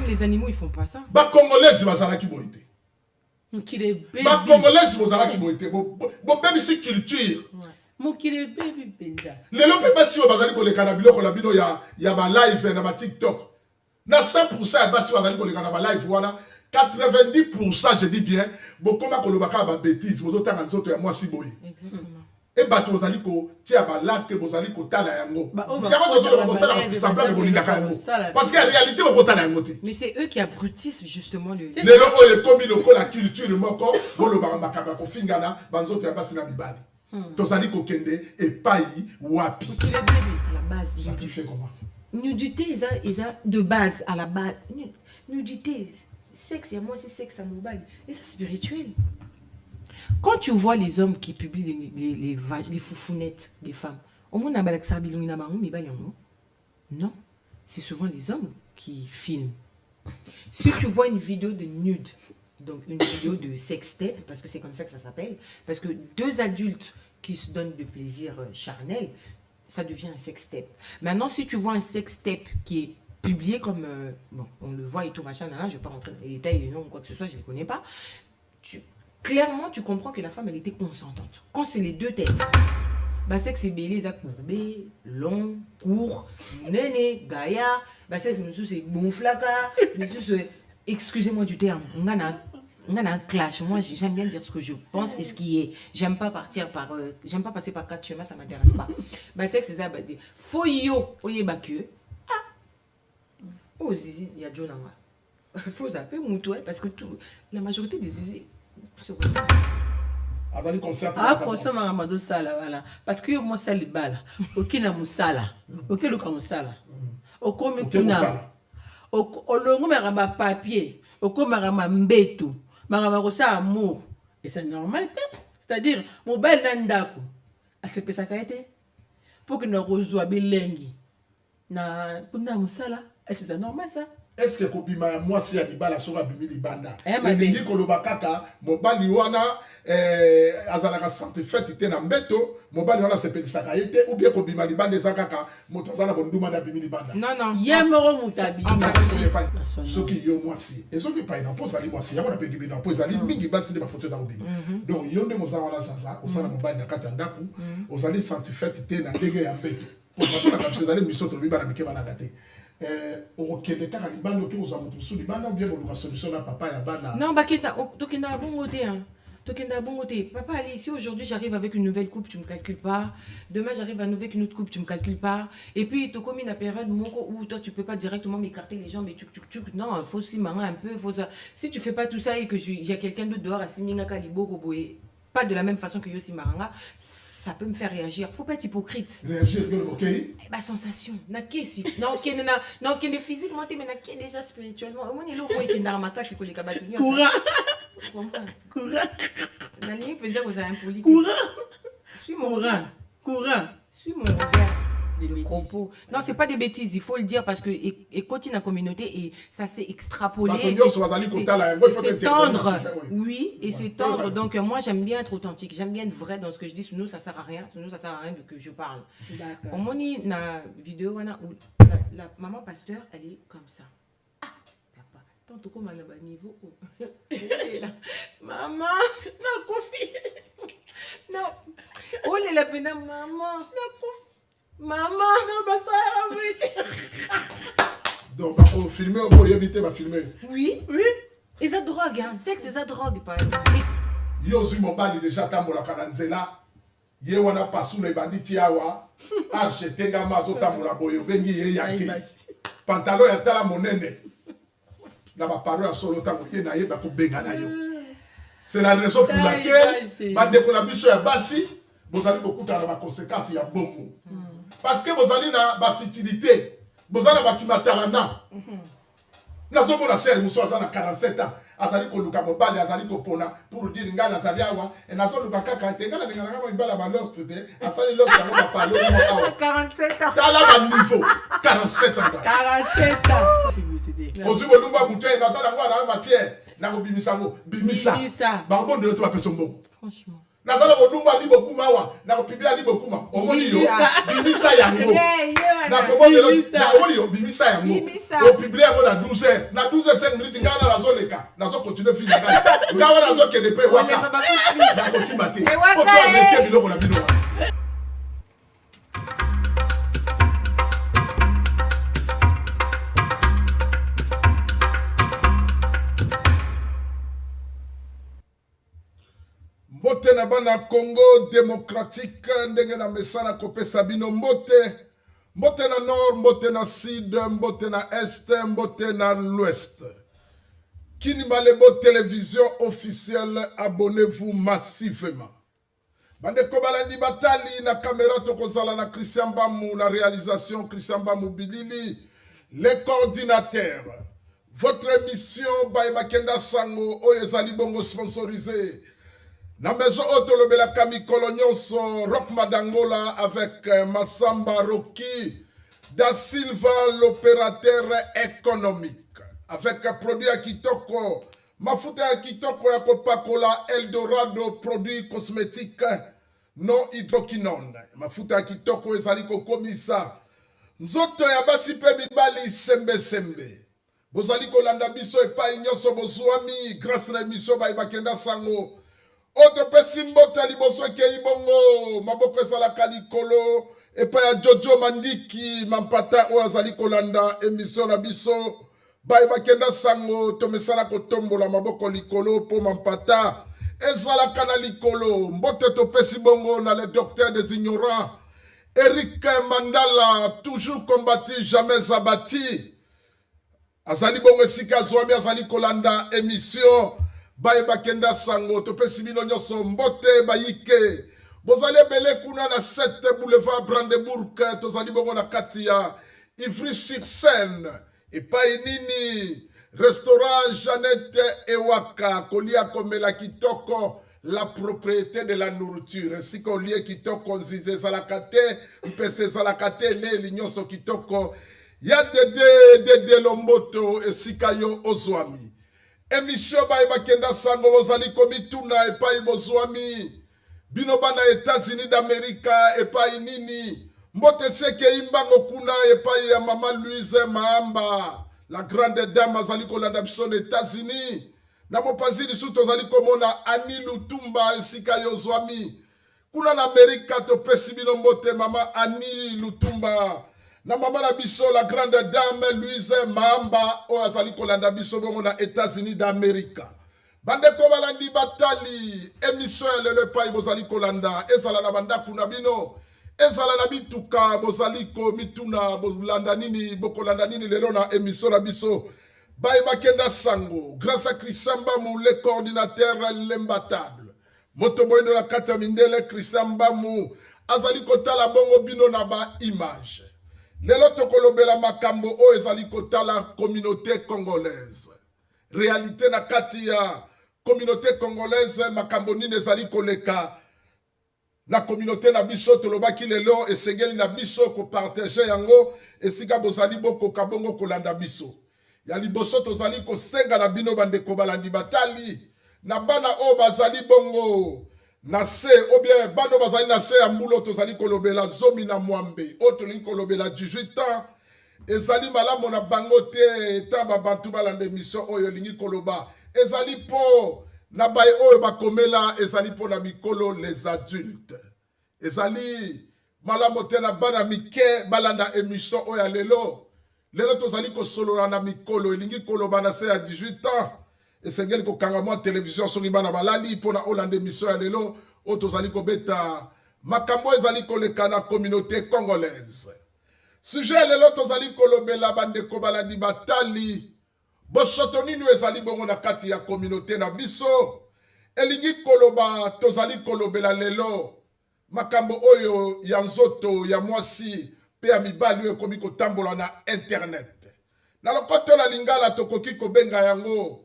les animaux, ils font pas ça. Ba Congolais, bazala ki boite. Mokile baby. Ba Congolais, bazala ki boite. Bo baby si culture. Mokile baby penza. Lelo pe basi o bazali ko le kanabilo ko labino ya ba live na ba TikTok. Na 100% basi bazali ko le kanaba live voilà. 90% je dis bien, bon comment ko lobaka ba bêtise, bozo tanga nzoto ya moi si boye. Exactement. Et bato bozali ko tia ba lacte bozali ko tala yango. Yaba bozolo ba bosala semblant de bolinga yango. Parce qu'en réalité ba kotala yango te. Mais c'est eux qui abrutissent justement le. Lelo oye komi loko la culture moko, bolo ba makaba ko fingana banzoto ya basi na mibali. Tozali ko kende et pai wapi. Mokile baby à la base. Ça tu fais comment? Nudité eza de base à la base. Nudité, sexe, et moi c'est sexe à mobile. Et c'est spirituel. Quand tu vois les hommes qui publient les foufounettes des femmes, non, c'est souvent les hommes qui filment. Si tu vois une vidéo de nude, donc une vidéo de sextape, parce que c'est comme ça que ça s'appelle, parce que deux adultes qui se donnent de plaisir charnel, ça devient un sextape. Maintenant, si tu vois un sextape qui est publié comme, bon, on le voit et tout, machin, je ne vais pas rentrer dans les détails, les noms ou quoi que ce soit, je ne les connais pas, clairement, tu comprends que la femme, elle était consentante. Quand c'est les deux têtes, bah c'est que c'est belé, ça courbé, long, court, néné, gaillard, bah c'est monsieur c'est bonflaca, monsieur c'est, excusez-moi du terme, on a un clash. Moi, j'aime bien dire ce que je pense et ce qui est. J'aime pas passer par quatre chemins, ça m'intéresse pas. Bah c'est que c'est ça, bah des faut yo, oye bah que oh zizi, il y a John Nama. Faut zapper moutoué parce que la majorité des zizi consomme à Mado Sala, voilà. Parce que moi, c'est le bal. Ok, na musala. Ok, le musala. Ok, mekuna. Ok, olongo maramba papier. Ok, maramba mbetu. Maramba rosa amour. Et c'est normal, c'est-à-dire, mon bel nandako. A se pesa kaite. Pour que nous reçoivions bilengi. Na, pour na musala. Est-ce que c'est normal ça? Est-ce que kopima moi si adibala soka bimi libanda et koloba kaka mobali wana azalaka santé fête te na mbeto mobali wana se pelisaka yete ou bien kobima libanda zakaka moto azala bonduma na bimi libanda non yemoro mutabi soki yo moi si et soki pa ina posa li moi si yako na pe bibina posa li mingi basi de ba photo na obima donc yonde moza wana sasa osana mobali na kati ndaku osali santé fête te na ndenge ya mbeto pour ça na kapse dali misoto bibana mikeba na gate okende kaka libanda oki oza moto mosusu libanda ou bien boluka solution na papa ya bana non baketa tokenda bongo te hein tokenda bongo te papa allez si aujourd'hui j'arrive avec une nouvelle coupe tu me calcules pas demain j'arrive avec une autre coupe tu me calcules pas et puis to comme une période moko où toi tu peux pas directement m'écarter les jambes et tu non faut aussi manger un peu faut ça si tu fais pas tout ça et que il y a quelqu'un d'autre dehors à Siminga Kaliboko boé pas de la même façon que Yossi Maranga, ça peut me faire réagir. Faut pas être hypocrite. Réagir, ok? Bah sensation. Non, qui est physiquement, mais qui est déjà spirituellement. Au moins, il y a l'eau qui est dans ma classe, il faut les cabatouiller. Courant. Nani peut dire que vous avez un poli. Courant. Suis mon regard. Suis mon regard. Des propos. Non, c'est pas des bêtises, il faut le dire parce que écoute la communauté et ça s'est extrapolé. C'est tendre. Oui, et c'est tendre. Donc moi j'aime bien être authentique, j'aime bien être vrai dans ce que je dis. Sinon ça sert à rien. Sinon ça sert à rien que je parle. D'accord. Au moins na vidéo où la maman pasteur elle est comme ça. Ah, papa. Tant comme on a un niveau. Maman, non confie. Non. Oh la peine maman. Non confie. Maman, non, bah ça a donc, on filme, on peut éviter de filmer. Oui. Et ça drogue, hein. Sexe, c'est ça drogue, par exemple. Yosu mobali déjà tambola kananzela. Ye wana pasu le banditi yawa. Arche tenga mazo tambola boyo vengi ye yake. Pantalon ya tala monene. Na ba paro ya solo tango ye na ye ba ko benga na yo. C'est la raison pour laquelle ba dekola biso ya basi, bozali kokuta na ba conséquences ya bongo. Parce que vous allez dans la fertilité, vous allez dans la talana. Nous avons la sœur, nous avons 47 ans. Azali ko luka mobali azali ko pona pour dire ngana azali awa et nazo luka kaka te ngana ngana ngana ibala ba l'autre te asali l'autre ya ba parler awa 47 ans tala ba niveau 47 ans 47 ans ozu bolumba muté nazala ngwana matière na ko bimisa ngo bimisa ba bon de l'autre personne bon franchement nazala kodumba li bokuma wa na kopibia li bokuma omoni yo bimisa yango na kobondelo na omoni yo bimisa yango kopibia yango na 12h na 12h5 minutes ngana nazoleka nazo continuer film ngana ngawa nazo kende pe waka na kotima te ko to ameke biloko na bino mbote na bana Congo démocratique ndenge na mesana kopesa bino mbote na nord, mbote na sud, mbote na est, mbote na l'ouest. Kini Malebo télévision officielle, abonnez-vous massivement. Bande Kobalandi Batali na caméra tokozala na Christian Bamou na réalisation Christian Bamou Bilili les coordinateurs. Votre émission by Bakenda Sango oyezali bongo sponsorisé. Na maison Otolobela Kami Kolonyonso, Rock Madangola avec Massamba Rocky, Da Silva l'opérateur économique, avec produit à Kitoko, Mafuta à Kitoko ya Coca-Cola, Eldorado, produit cosmétique non hydroquinone. Mafuta à Kitoko ezaliko komisa. Nzoto ya basi pe mibali sembe. Bozaliko landa biso epai nyonso bozwami grâce na émission ba Bakenda Sango. Oto pesimbote liboso ke ibongo maboko ezalaka likolo epa ya Jojo Mandiki mampata o azali kolanda émission na biso bai Bakenda Sango tomesala kotombola maboko likolo po mampata ezalaka na likolo mbote to pesibongo na le docteur des ignorants Eric Mandala toujours combattu jamais abattu azali bongo esika zwami azali kolanda émission Baye Bakenda Sango, topesi bino nyonso mbote bayike. Bozali ebele kuna na 7 boulevard Brandebourg, tozali bongo na kati ya Ivry-sur-Seine. Epai nini, restaurant Jeannette Ewaka, kolia komela kitoko, la propriété de la nourriture. Si kolie kitoko nzize zalakate, mpese zalakate le linyonso kitoko. Ya dede lomboto esika yo ozwami. Émission Baye Bakenda Sango bozali komituna epai bozwami bino bana États-Unis d'Amérique epai nini mbote seke imbango kuna epai ya Mama Louise Mahamba la grande dame azali kolanda biso na États-Unis na mopanzi suto azali komona Ani Lutumba esika yozwami kuna na Amerika topesi bino mbote Mama Ani Lutumba na mama na biso la grande dame Louise Mahamba o azali kolanda biso bongo na États-Unis d'Amérique. Bande Kobalandi Batali émission le pai bozali kolanda ezala na banda kuna bino ezala na bituka bozali ko mituna bozalanda nini bokolanda nini lelo na émission na biso Baye Bakenda Sango grâce à Christian Bamou le coordinateur l'imbattable moto boyendo la kata mindele Christian Bamou azali kotala bongo bino na ba image. Lelo tokolobela makambo o ezali kotala communauté congolaise. Réalité na kati ya communauté congolaise makambo nini ezali koleka na communauté na biso tolobaki lelo esengeli na biso ko partager yango esika bozali boko kabongo kolanda biso. Ya liboso tozali ko senga na bino bandeko balandi batali na bana o bazali bongo Nase, ou bien, bano bazali nase ya mbulo tozali kolobela zomi na mwambe. Oto ni kolobela 18 ans. Ezali malamu na bangote etamba bantu balande mission oyo lingi koloba. Ezali po na baye oyo bakomela ezali po na mikolo les adultes. Ezali malamu te na bana mike balanda émission oyo lelo. Lelo tozali kosolola na mikolo lingi koloba nase ya 18 ans. Esengeli ko kanga mwa télévision soki bana balali pona olande mission ya lelo otozali ko beta makambo ezali koleka na communauté congolaise. Sujet lelo tozali kolobela bande ko balandi batali bosoto nini ezali bongo na kati ya communauté na biso elingi koloba tozali kolobela lelo makambo oyo ya nzoto ya mwasi pe ya mibali oyo komi kotambola na internet. Na lokoto la lingala tokoki kobenga yango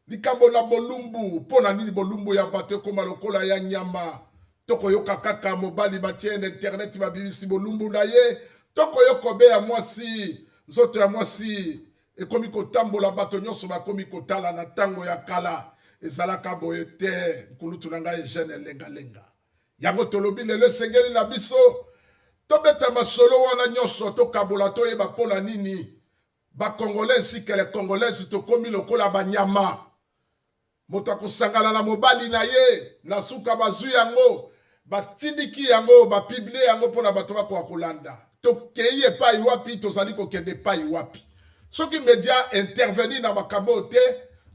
likambo na bolumbu pona nini bolumbu ya bato koma lokola ya nyama toko yoka kaka mobali batie internet babibisi bolumbu na ye toko yokobe ya mwasi nzoto ya mwasi ekomi kotambola bato nyonso bakomi kotala na tango ya kala ezalaka boye te nkulutu na ngai Eugène lengalenga yango tolobi lelo esengeli na biso tobeta masolo wana nyonso tokabola toyeba mpona nini bakongolais nsika le congolais tokomi lokola banyama moto akosangana na mobali na ye na suka bazwi yango batindiki yango bapiblie yango mpona bato bakoka kolanda tokei epai wapi tozali kokende epai wapi soki media intervenir na makambo te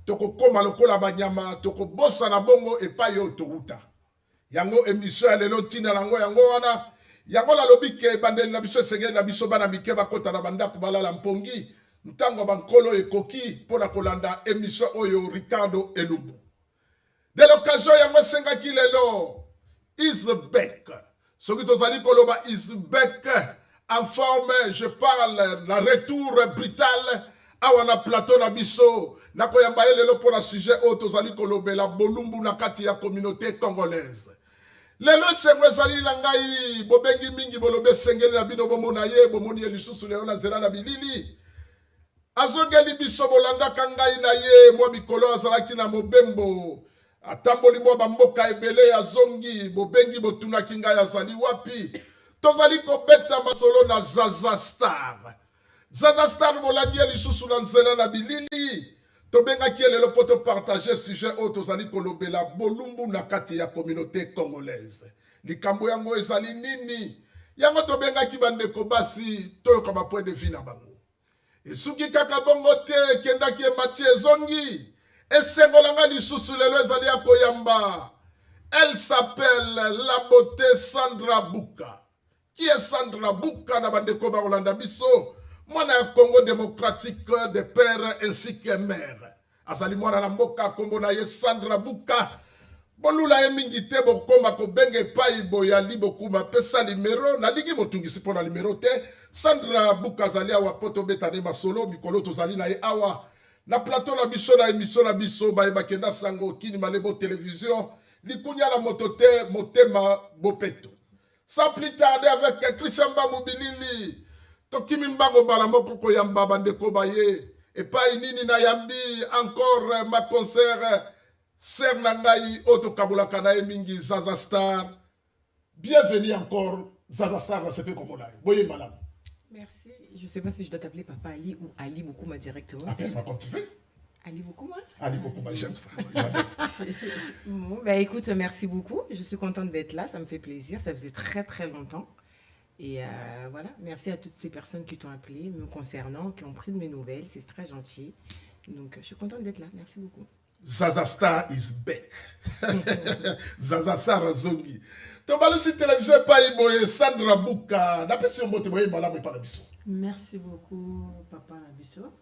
tokokoma lokola banyama tokobosana bongo epai oyo towuta yango émission ya lelo ntina nango yango wana yango nalobi ke bandeli na biso esengeli na biso bana mike bakota na bandako balala mpongi ntango bankolo ekoki mpona kolanda émission oyo Ricardo Elumbu de l'occasion yango esengaki lelo is back soki tozali koloba is back en forme je parle la retour brutal awa na plateau na biso nakoyamba ye lelo mpona sujet oyo tozali kolobela bolumbu na kati ya communauté congolaise lelo esengo ezali na ngai bobengi mingi bolobe esengeli na bino bomona ye bomoni ye lisusu lelo na nzela na bilili azongeli biso bolandaka ngai na ye mwa mikolo azalaki na mobembo atamboli mwa bamboka ebele azongi bobengi botunaki ngai azali wapi tozali kobeta masolo na Zaza Star Zaza Star bolandi ye lisusu na nzela na bilili tobengaki ye lelo mpo topartage sujet oyo tozali kolobela bolumbu na kati ya communauté congolaise likambo yango ezali nini yango tobengaki bandeko basi toyoka bapoint de vue na bango esuki kaka bongo te ekendaki emati ezongi esengolanga lisusu lelo ezali ya koyamba elle s'appelle la beauté Sandra Buka qui est Sandra Buka na bandeko bakolanda biso mwana ya Congo démocratique de père ainsi que mère azali mwana na mboka kombo na ye Sandra Buka bolula ye mingi te bokoma kobenga epai boyali bokuma pesa limero nalingi motungisi mpo na limero te Sandra Buka azali awa po tobetane masolo mikolo tozali na ye awa na plateau na biso na émission na biso bayebakenda sango kini malebo télévision likunya na moto te motema bopeto sans plus tarder avec Christian Bamubilili tokimi mbango bala moko koyamba bandeko baye epai nini na yambi encore ma concert ser na ngai otokabolaka na ye mingi Zaza Star bienvenue encore Zaza Star na sepe komona ye boye malamu. Merci. Je ne sais pas si je dois t'appeler Papa Ali ou Ali Boukouma directement. Appelle-moi comme tu veux. Ali Boukouma. Ali Boukouma, j'aime ça. Bon, bah écoute, merci beaucoup. Je suis contente d'être là, ça me fait plaisir. Ça faisait très très longtemps. Et voilà, merci à toutes ces personnes qui t'ont appelé, me concernant, qui ont pris de mes nouvelles. C'est très gentil. Donc, je suis contente d'être là. Merci beaucoup. Zaza Star is back. Zaza Star zongi. Tobalusi télévision pas boye Sandra Buka. N'apesi mbote boye malamu pa na biso. Merci beaucoup papa na biso.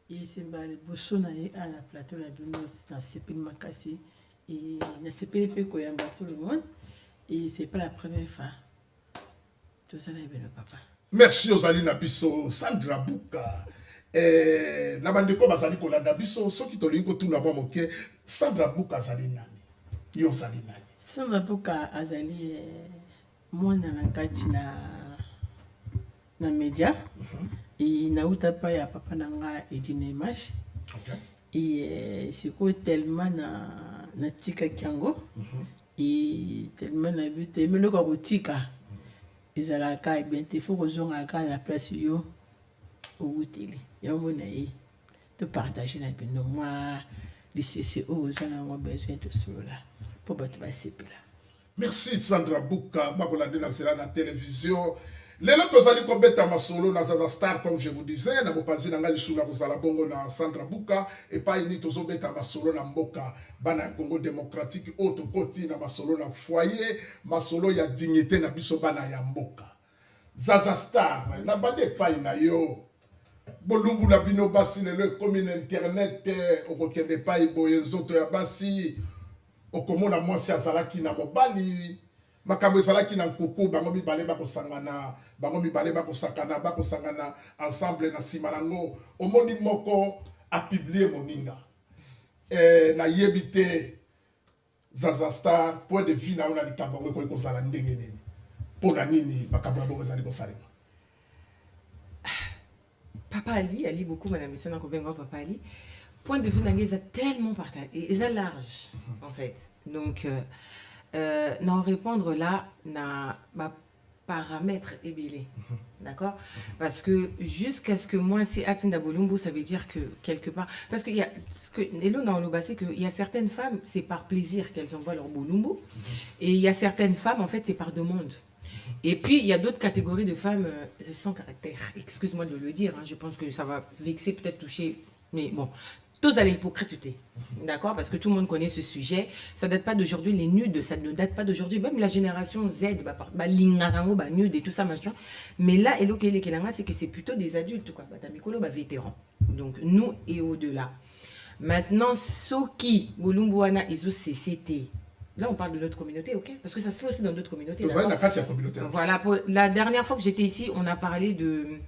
Et c'est le bosso na à la plateau la bino dans CP Makasi et na CP pe koyamba tout le monde et c'est pas la première fois. Tout ça là bien papa. Merci aux ali na biso Sandra Buka. Na bandeko bazali kolanda biso soki tolingi kotuna mwa moke Sandra Buka azali nani? Yo azali nani? Sandra Buka azali mwana na kati na media et na utapa ya papa nanga Edine Image. Okay. Et c'est quoi tellement na tika kiango et tellement na but mais le ko tika ezalaka bien te faut kozonga ka na place yo au télé ya mona yi to partager na bino moi les CCO ça na moi besoin de cela pour battre ba sepela. Merci Sandra Buka bakolande na sera na télévision. Lelo tozali kobeta masolo na Zaza Star comme je vous disais na bopanzi na ngali suna kozala bongo na Sandra Buka et pas ini tozobeta masolo na mboka bana Congo démocratique auto koti na masolo na foyer masolo ya dignité na biso bana ya mboka. Zaza Star na bande pai na yo bolumbu na bino basi lelo comme internet okokende pai boye nzoto ya basi okomona mwasi azalaki na mobali makambo ezalaki na nkoko bango mibale bakosangana bango mibale bakosangana ensemble na nsima nango omoni moko apiblie moninga na yebi te Zaza Star point de vue na yo na likambo yango ekoki kozala ndenge nini mpona nini makambo ya bongo ezali kosalema. Papa Ali, Ali beaucoup madame Messana Kobengo Papa Ali. point de vue d'anglais est tellement partagé, et est large, en fait. Donc, n'en répondre là, n'a pas paramètre ébélé. D'accord? Parce que jusqu'à ce que moi, c'est Atinda Bolumbo, ça veut dire que quelque part. Parce qu'il y a. Et là, dans le bas, c'est qu'il y a certaines femmes, c'est par plaisir qu'elles envoient leur Bolumbo. Et il y a certaines femmes, en fait, c'est par demande. Et puis, il y a d'autres catégories de femmes sans caractère. Excuse-moi de le dire, hein, je pense que ça va vexer, peut-être toucher. Mais bon, tous à l'hypocriteté. D'accord? Parce que tout le monde connaît ce sujet. Ça ne date pas d'aujourd'hui, les nudes, ça ne date pas d'aujourd'hui. Même la génération Z, lingarango, nude et tout ça, machin. Mais là, c'est que c'est plutôt des adultes, quoi. Tamikolo, vétérans. Donc, nous et au-delà. Maintenant, Soki, Bolumbuana, Iso, CCT. Là, on parle de notre communauté, ok? Parce que ça se fait aussi dans d'autres communautés. Voilà, la dernière fois que j'étais ici, on a parlé de...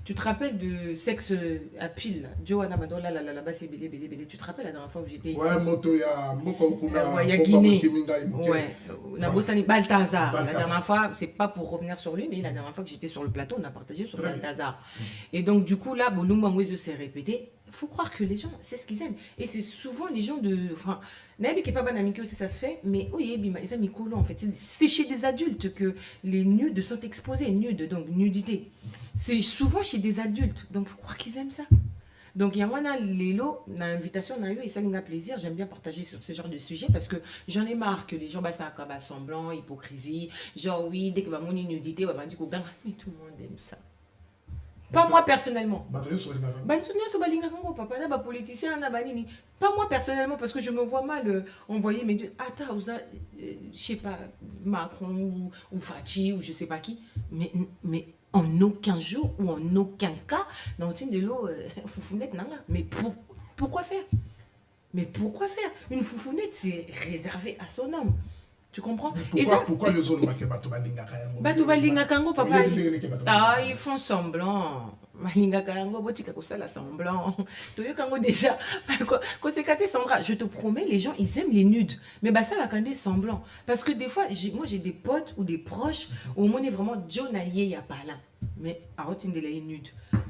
Tu te rappelles de sexe à pile, Johanna Madola, là-bas, c'est belé. Tu te rappelles la dernière fois que j'étais ici? Ouais, moto ya ouais, Guinée. Ouais, Nabosani Balthazar. La dernière fois, c'est pas pour revenir sur lui, mais la dernière fois que j'étais sur le plateau, on a partagé sur Balthazar. Et donc, du coup, là, Bolumbanguezo s'est répété. Il faut croire que les gens, c'est ce qu'ils aiment. Et c'est souvent les gens de... Enfin, Nabi qui n'est pas banamiki aussi, ça se fait, mais oui, ils aiment les en fait. C'est chez des adultes que les nudes sont exposés, nudes, donc nudité. C'est souvent chez des adultes, donc il faut croire qu'ils aiment ça. Donc, il y a moi, Lélo, l'invitation, et ça me plaisir. J'aime bien partager sur ce genre de sujet parce que j'en ai marre que les gens, ça a semblant, hypocrisie. Genre, oui, dès que mon nudité, mais tout le monde aime ça. Pas moi personnellement. Pas moi personnellement, parce que je me vois mal envoyer mes deux. Attends, je sais pas, Macron ou Fachi ou je sais pas qui. Mais en aucun jour ou en aucun cas, dans le de l'eau, foufounette, mais pourquoi faire? Mais pourquoi faire? Une foufounette, c'est réservé à son homme. Tu comprends? Pourquoi les autres papa? Ah, ils font semblant. Malinga Karango, botika kosala semblant. Toyo Kango déjà. Sandra, je te promets, les gens, ils aiment les nudes. Mais ça, la candé semblant. Parce que des fois, moi, j'ai des potes ou des proches où on est vraiment Jonaye ya pas là. Mais à routine de la nude.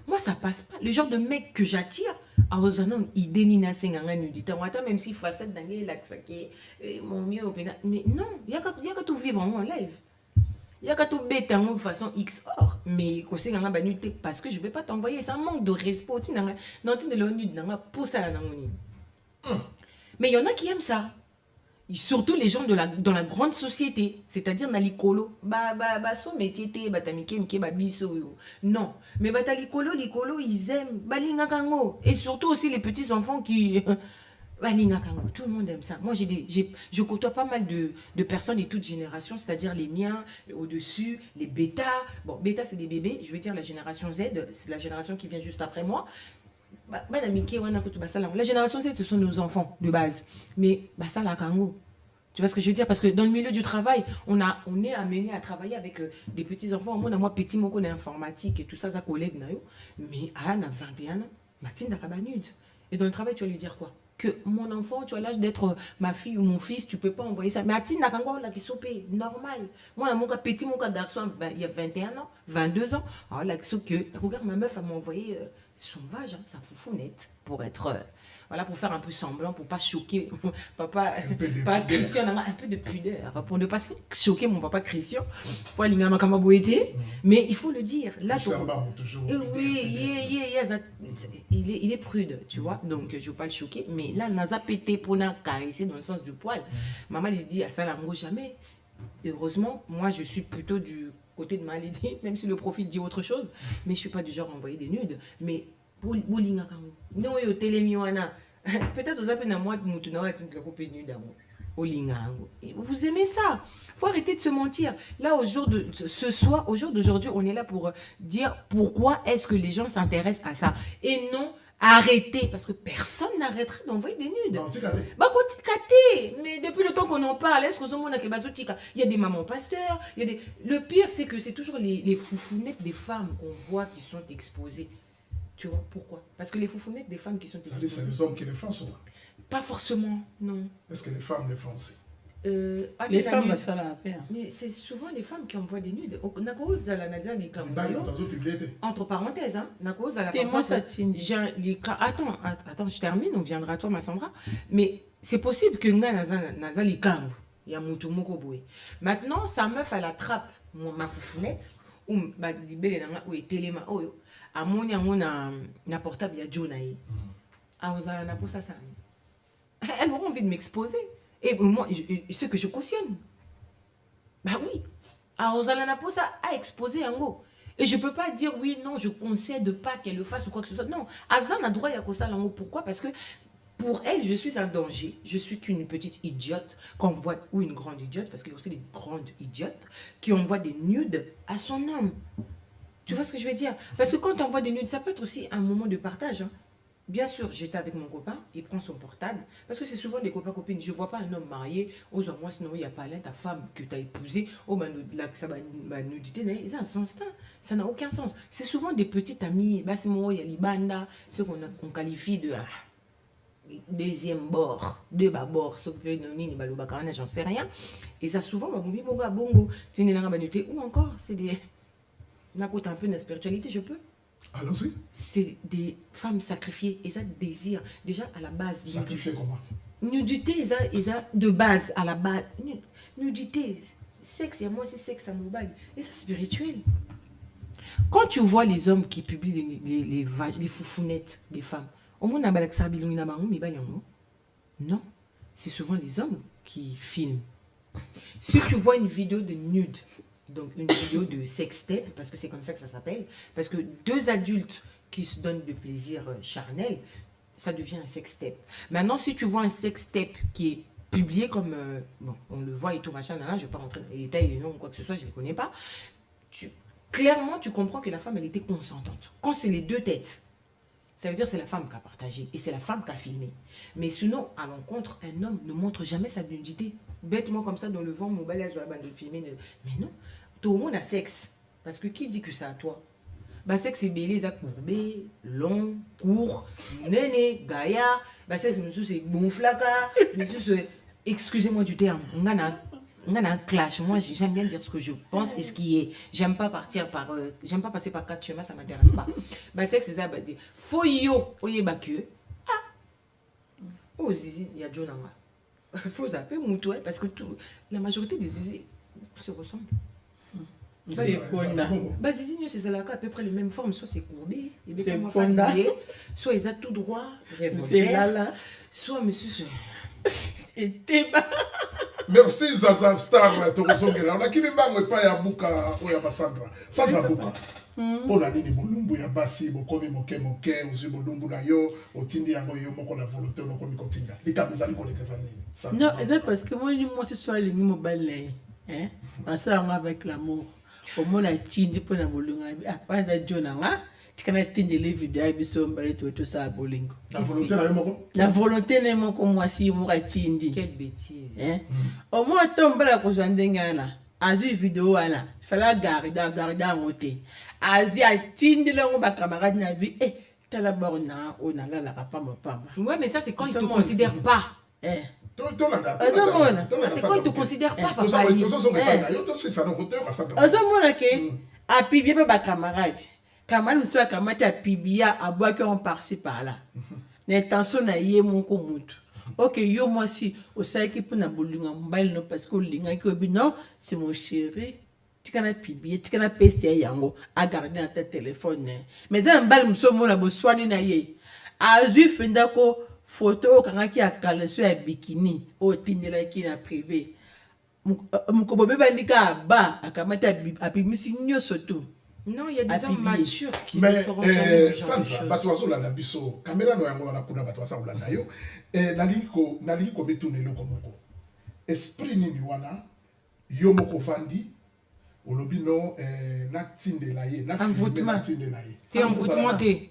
Moi, ça passe pas. Le genre de mec que j'attire, à Ozanon, il dénina senganga nudité. Même si facette d'année, l'axaké, mon mieux au pénal. Mais non, il y a qu'à tout vivre en live. Il y a qu'à tout bête de façon XOR. Mais parce que je ne vais pas t'envoyer. C'est un manque de respect. Mais il y en a qui aiment ça. Et surtout les gens dans la grande société. C'est-à-dire dans l'icolo. Son métier, non. Mais l'icolo, ils aiment. Et surtout aussi les petits enfants qui... Tout le monde aime ça. Moi, je côtoie pas mal de personnes de toutes générations, c'est-à-dire les miens, au-dessus, les bêtas. Bon, bêta, c'est des bébés. Je veux dire la génération Z, c'est la génération qui vient juste après moi. La génération Z, ce sont nos enfants de base. Mais, ça, la kango. Tu vois ce que je veux dire? Parce que dans le milieu du travail, on est amené à travailler avec des petits-enfants. Moi, petit, mon connaît informatique et tout ça, ça collègue. Mais à 21 ans, Martine Dakabanude. Et dans le travail, tu vas lui dire quoi? Que mon enfant, tu as l'âge d'être ma fille ou mon fils, tu ne peux pas envoyer ça. Mais Martine Dakabanude, qui s'opère, normal. Moi, mon petit, mon garçon, il y a 21 ans, 22 ans. Alors là, regarde, ma meuf, elle m'a envoyé sauvage, hein, ça foufounette, pour être... Voilà, pour faire un peu semblant, pour ne pas choquer papa, pas Christian, un peu de pudeur, pour ne pas choquer mon papa Christian. Mais il faut le dire. Là, oui, il est prude, tu vois, donc je ne veux pas le choquer. Mais là, Naza pété pour caresser dans le sens du poil. Maman lui dit à ça, jamais. Heureusement, moi, je suis plutôt du côté de Malidi, même si le profil dit autre chose, mais je ne suis pas du genre à envoyer des nudes. Mais peut-être aux appels à moi vous aimez ça? Faut arrêter de se mentir. Là, au jour d'aujourd'hui, on est là pour dire pourquoi est-ce que les gens s'intéressent à ça. Et non, arrêtez, parce que personne n'arrêterait d'envoyer des nudes. Mais depuis le temps qu'on en parle, est-ce que il y a des mamans pasteurs, le pire, c'est que c'est toujours les foufounettes des femmes qu'on voit qui sont exposées. Tu vois, pourquoi? Parce que les foufounettes des femmes qui sont exposées... C'est les hommes qui les font, ça? Pas forcément, non. Est-ce que les femmes les font aussi? Les femmes, ça la paire. Mais c'est souvent les femmes qui envoient des nudes. Entre parenthèses, hein. Attends, je termine, on viendra à toi, Massandra. Mais c'est possible que Naza Likango, il y a Moutou Moko Boy. Maintenant, sa meuf, elle attrape ma foufounette, ou est téléma, à mon na portable, il y a Jonaï. Elle aura envie de m'exposer. Et moi, ce que je cautionne. Bah oui. Arozalana Posa a exposé en gros. Et je ne peux pas dire oui, non, je ne concède pas qu'elle le fasse ou quoi que ce soit. Non, Azan a droit à Kosa Lango. Pourquoi? Parce que pour elle, je suis un danger. Je suis qu'une petite idiote qu'on voit, ou une grande idiote, parce qu'il y a aussi des grandes idiotes qui envoient des nudes à son homme. Tu vois ce que je veux dire? Parce que quand tu envoies des nudes, ça peut être aussi un moment de partage. Hein. Bien sûr, j'étais avec mon copain, il prend son portable, parce que c'est souvent des copains-copines. Je ne vois pas un homme marié, aux moi, sinon il n'y a pas là, ta femme que tu as épousée, ça va nudité, ils ont un sens, ça n'a aucun sens. C'est souvent des petites amies, il y a l'Ibanda, ceux qu'on qualifie de deuxième bord, deux bords, ceux qui peuvent j'en sais rien. Et ça souvent, bongo, ou encore, c'est des. On a un peu de spiritualité, je peux. Allons-y. C'est des femmes sacrifiées et ça désir déjà à la base. Sacrifiées comment? Nudité, ça de base à la base. Nudité, sexe, moi c'est sexe à mon bail et ça spirituel. Quand tu vois les hommes qui publient les foufounettes des femmes, au moins non, c'est souvent les hommes qui filment. Si tu vois une vidéo de nude, donc une vidéo de sextape, parce que c'est comme ça que ça s'appelle, parce que deux adultes qui se donnent du plaisir charnel, ça devient un sextape. Maintenant, si tu vois un sextape qui est publié comme, bon, on le voit et tout, machin, je ne vais pas rentrer dans les détails, les noms, quoi que ce soit, je ne les connais pas, clairement, tu comprends que la femme, elle était consentante. Quand c'est les deux têtes, ça veut dire que c'est la femme qui a partagé et c'est la femme qui a filmé. Mais sinon, à l'encontre, un homme ne montre jamais sa nudité. Bêtement comme ça, dans le vent, mon balai, je vais filmer. Mais non. Tout le monde a sexe. Parce que qui dit que c'est à toi? Sexe, c'est belé, c'est courbé, long, court, néné, gaïa. Sexe, c'est gonflaka. Excusez-moi du terme. On a un clash. Moi, j'aime bien dire ce que je pense et ce qui est. J'aime pas j'aime pas passer par quatre chemins, ça m'intéresse pas. Sexe, c'est ça. Faut yo, oye bakue. Ah! Oh, zizi, il y a Jonama. Faut zapper Moutou, parce que la majorité des zizi se ressemblent. Zizi, c'est à peu près les mêmes formes, soit c'est courbé, soit ils ont tout droit, soit monsieur. Merci Zaza Star, Tokozongela. On a qui même pas ya Buka ou ya Sandra. Sandra Buka. Pour la nini bolumbu ya basi bokomi moke ozi bolumbu na yo otindi yango yo moko na volonté no komi kotinda. Likamezali ko lekeza nini? Non, c'est parce que moi ce soir les mobile hein. Parce que avec l'amour. Au moins la tindi pour na bolunga. Ah, pas da jonanga. Tu connais tindi les vidéos biso mbale tout ça bolingo. La volonté na yo moko. La volonté na moko moi si moi tindi. Quelle bêtise. Hein? Au moins tombala ko zandenga là. Azu vidéo là. Fallait garder en côté. Azu a tindi le ba camarade na bi tala borna on a là la papa mon papa. Ouais, mais ça c'est quand ils te considèrent pas. C'est quand ils te considèrent pas papa. Ozomona ke a pibia ba camarade. Kamani mso akamata a pibia a boire qu'on par-ci par-là. L'intention na yé mon komutu. Ok, yo moi si au saiki pour na bolunga mbali no parce que linga ki obi non, c'est mon chéri. Tu kana pibia, tu kana PC yango a garder dans ton téléphone. Mais ça mbali mso mona bo swani na ye. Azui fenda ko photo kanga ki a kale so ya bikini o tindela ki na privé. Mukobo beba ndika ba akamata a pibisi nyoso tout. Non, il y a des hommes matures qui mais feront jamais ce genre de choses. choses. Batoazo la biso caméra no yango na kuna batoazo la nayo nalingi ko betunelo komoko esprit nini wana yo moko vandi olobi no na tindela ye na envoûtement tindela ye t'es envoûtement t'es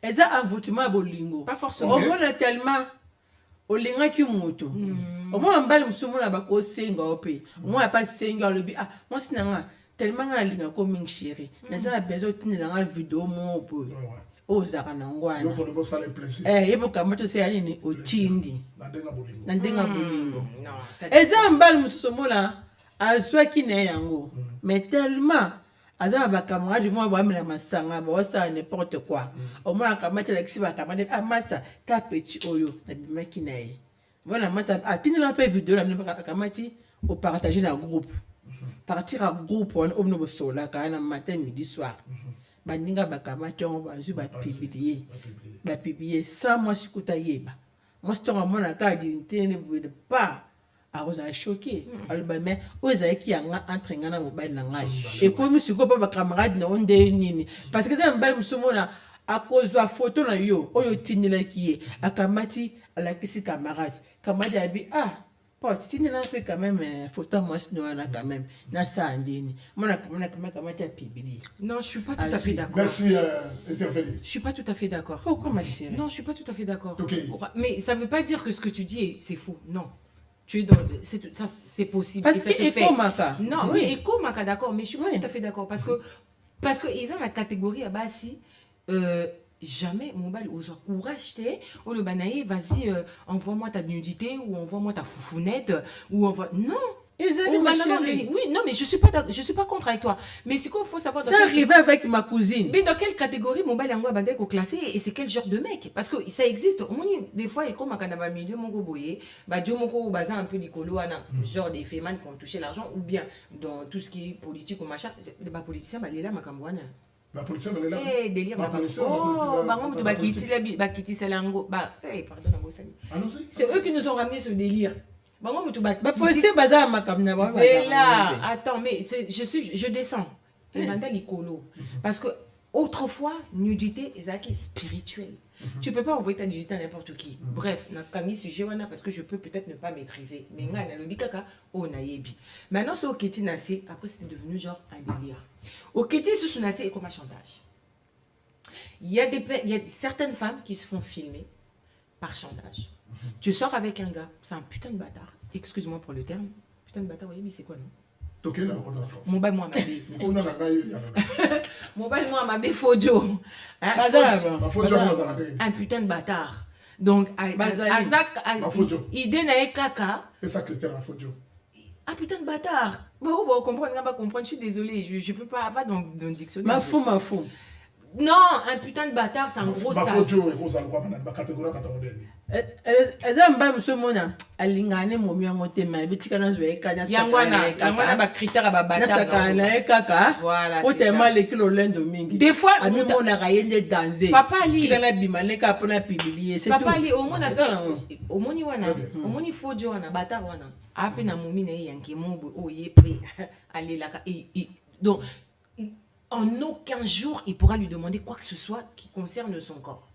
eza envoûtement bolingo pas forcément au moins tellement olinga ki moto au moins mbali musumu na bako senga ope au moins pas senga lobi ah moi sinanga tellement nga linga comme une chérie na ça besoin de la vidéo mon peu ozaka nango wana Yo pour ça les plaisir. yebokamata ose ya nini otindi Nandenga bolingo. na ndenge ya bolingo Non, ça eza mbali mosusu omona azwaki na ye yango mais tellement aza na bacamarade mwa bamela masanga baosala n'importe quoi omona akamati alakisi bacamarade amasa ta peti oyo nabimaki na ye mwana masa atindela mpe video na bino akamati opartage na groupe partir à groupe wana omino bosolaka na matin midi soir baninga bakamati yango bazwi bapiblie sans mwasi kuta yeba mwasi ntongo amonaka adinite ne boye pa akozala choqué aloba mais oyo ezalaki yanga entre nga na mobali na ngai ekomi sikoyo mpo bacamarade na yo nde nini parce que eza mobali mosusu mona akozwa foto na yo oyo otindelaki ye akamati alakisi camarade abi tindela mpe quand même photo mwasi na wana quand même nasala ndeni mona kamati apiblie. Non, je suis pas tout à fait d'accord. Merci intervenir. Je suis pas tout à fait d'accord. Pourquoi ma chérie? Non, je suis pas tout à fait d'accord. Ok. Mais ça veut pas dire que ce que tu dis c'est faux. Non. Tu es dans ça c'est possible. Parce et ça que se fait. Ekomaka. Non, Oui. mais Ekomaka d'accord, mais je suis pas tout à fait d'accord parce que ils ont la catégorie à bas si jamais mon bal aux courage ou le banaï vas-y envoie-moi ta nudité ou envoie-moi ta foufounette ou envoie non. Ezali, ma chérie. Oui, non, mais je suis pas contre avec toi. Mais ce qu'il faut savoir. Ça arrivait avec ma cousine. Mais dans quelle catégorie mon bal yango bandé ko classé et c'est quel genre de mec? Parce que ça existe. Des fois, il comme un canaba milieu mon boyé, bah Dieu mon ko bazin un peu licolo genre des fémans qui ont touché l'argent ou bien dans tout ce qui est politique ou machin, les politiciens bah là makambwana. La police elle est là. Eh délire ma oh bango mutu bakiti selango bah pardon na bosani. C'est eux qui nous ont ramené ce délire. C'est là. Attends, mais je descends. Et maintenant, l'icolo. Parce que autrefois, nudité est spirituelle. Tu peux pas envoyer ta nudité à n'importe qui. Bref, sujet parce que je peux peut-être ne pas maîtriser. Mais maintenant, c'est au Keti Nassé. Après, c'était devenu genre un délire. Au Keti Nassé est comme un chantage. Il y a certaines femmes qui se font filmer par chantage. Tu sors avec un gars, c'est un putain de bâtard. Excuse-moi pour le terme. Putain de bâtard, oui, mais c'est quoi, non? Mon bail, moi, ma bé Fojo. Un putain de bâtard. Donc, idée n'a kaka. Et ça critère à Fojo. Un putain de bâtard. Bon, comprendre, je suis désolée. Je peux pas dans le dictionnaire. Ma fou. Non, un putain de bâtard, c'est un gros sale. Eza mba musomona alingane momi yango te ma bitika na zwe kanya yangwana ba critère ba bâtard na kaka voilà o te ma le kilo lendo mingi des fois ami mona ka yende danser papa ali tika na bimane ka pona publier c'est tout papa ali au moni wana au moni Fojo wana bâtard wana ape na momi na yanke mobo o yepri ali la donc en aucun jour il pourra lui demander quoi que ce soit qui concerne son corps.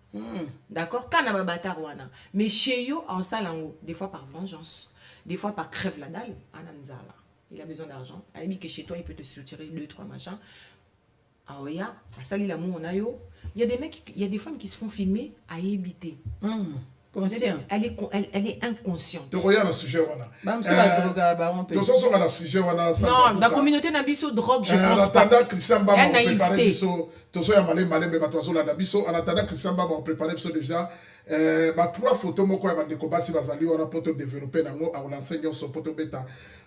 D'accord? Quand on a bâtard wana. Mais chez yo en salango, des fois par vengeance, des fois par crève la dalle, ananzala. Il a besoin d'argent. Il dit que chez toi il peut te soutirer 2-3 machins. Ah ouais, à sali l'amour on a yo. Il y a des mecs, il y a des femmes qui se font filmer à éviter. Conscient. Elle est inconsciente. Tu regardes le sujet wana. Non, dans la communauté nabiso drogue, je pense pas. En attendant Christian Bamba va préparer biso. Tozo ya malé mais batozo la nabiso. En attendant Christian Bamba va préparer biso déjà. Trois photos moko ya bandeko basi bazali wana poto développer nango a l'enseignant so poto beta.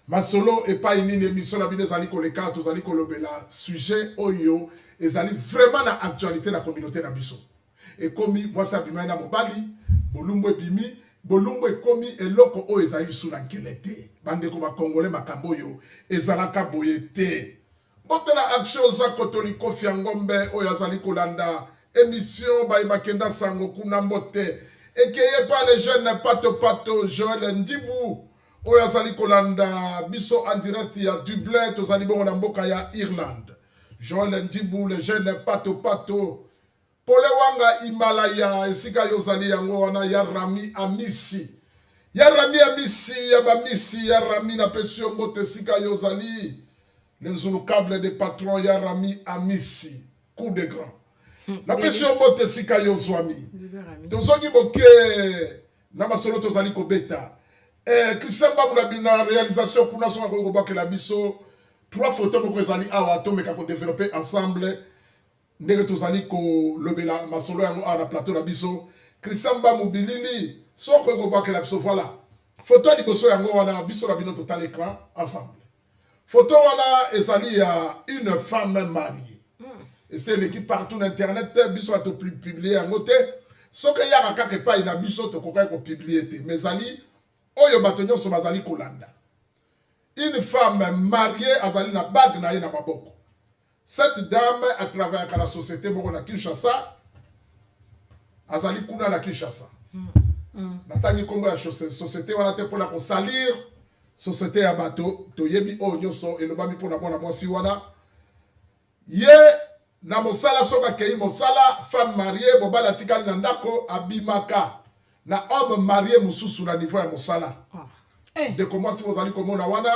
Masolo et pas une émission la bine zali koleka tozali kolobela sujet oyo ezali vraiment na actualité la communauté nabiso. Et comme moi ça bima na mobali bolumbo ebimi bolumbo ekomi eloko oyo ezali sula nkele te bandeko bakongole makambo oyo ezalaka boye te botela action za kotoli kofi ya ngombe oyo azali kolanda émission bayebakenda sango kuna mbote ekeye pa les jeunes pato Joël Ndibu oyo azali kolanda biso en direct ya Dublin tozali bongo na mboka ya Irlande. Joël Ndibu les jeunes pato Pole wanga Himalaya esika yozali yango wana ya Rami Amisi. Ya Rami Amisi, ya Bamisi, ya Rami na pesio mbote esika yozali. Lenzulu câble de patron ya Rami Amisi. Coup de grand. Na pesio mbote esika yozwami. Tozongi boke na masolo tozali kobeta. Christian Bamba na réalisation kuna songa ko bakela biso. Trois photos moko ezali awa to meka ko développer ensemble. ndenge tozali kolobela masolo yango awa na plateau na biso Christian Bamubilili soko ekobwakela biso voilà photo ya liboso yango wana biso na bino total écran ensemble photo wana ezali ya une femme mariée et c'est l'équipe partout na internet biso ato publier yango te soki eyaka kaka epai na biso tokokaki kopublier te mais ezali oyo bato nyonso bazali kolanda une femme mariée azali na bague na ye na maboko. Cette dame a travaillé avec la société Moro na Kinshasa. Azali kuna na Kinshasa. Natani kombo ya société wana te pona ko salir société ya bato to yebi o nyoso elobami pona mwana mwasi wana. Ye na mosala soka kei mosala femme mariée bobala tikali na ndako abimaka na homme marié mususu na niveau ya mosala. De comment si vous allez komona wana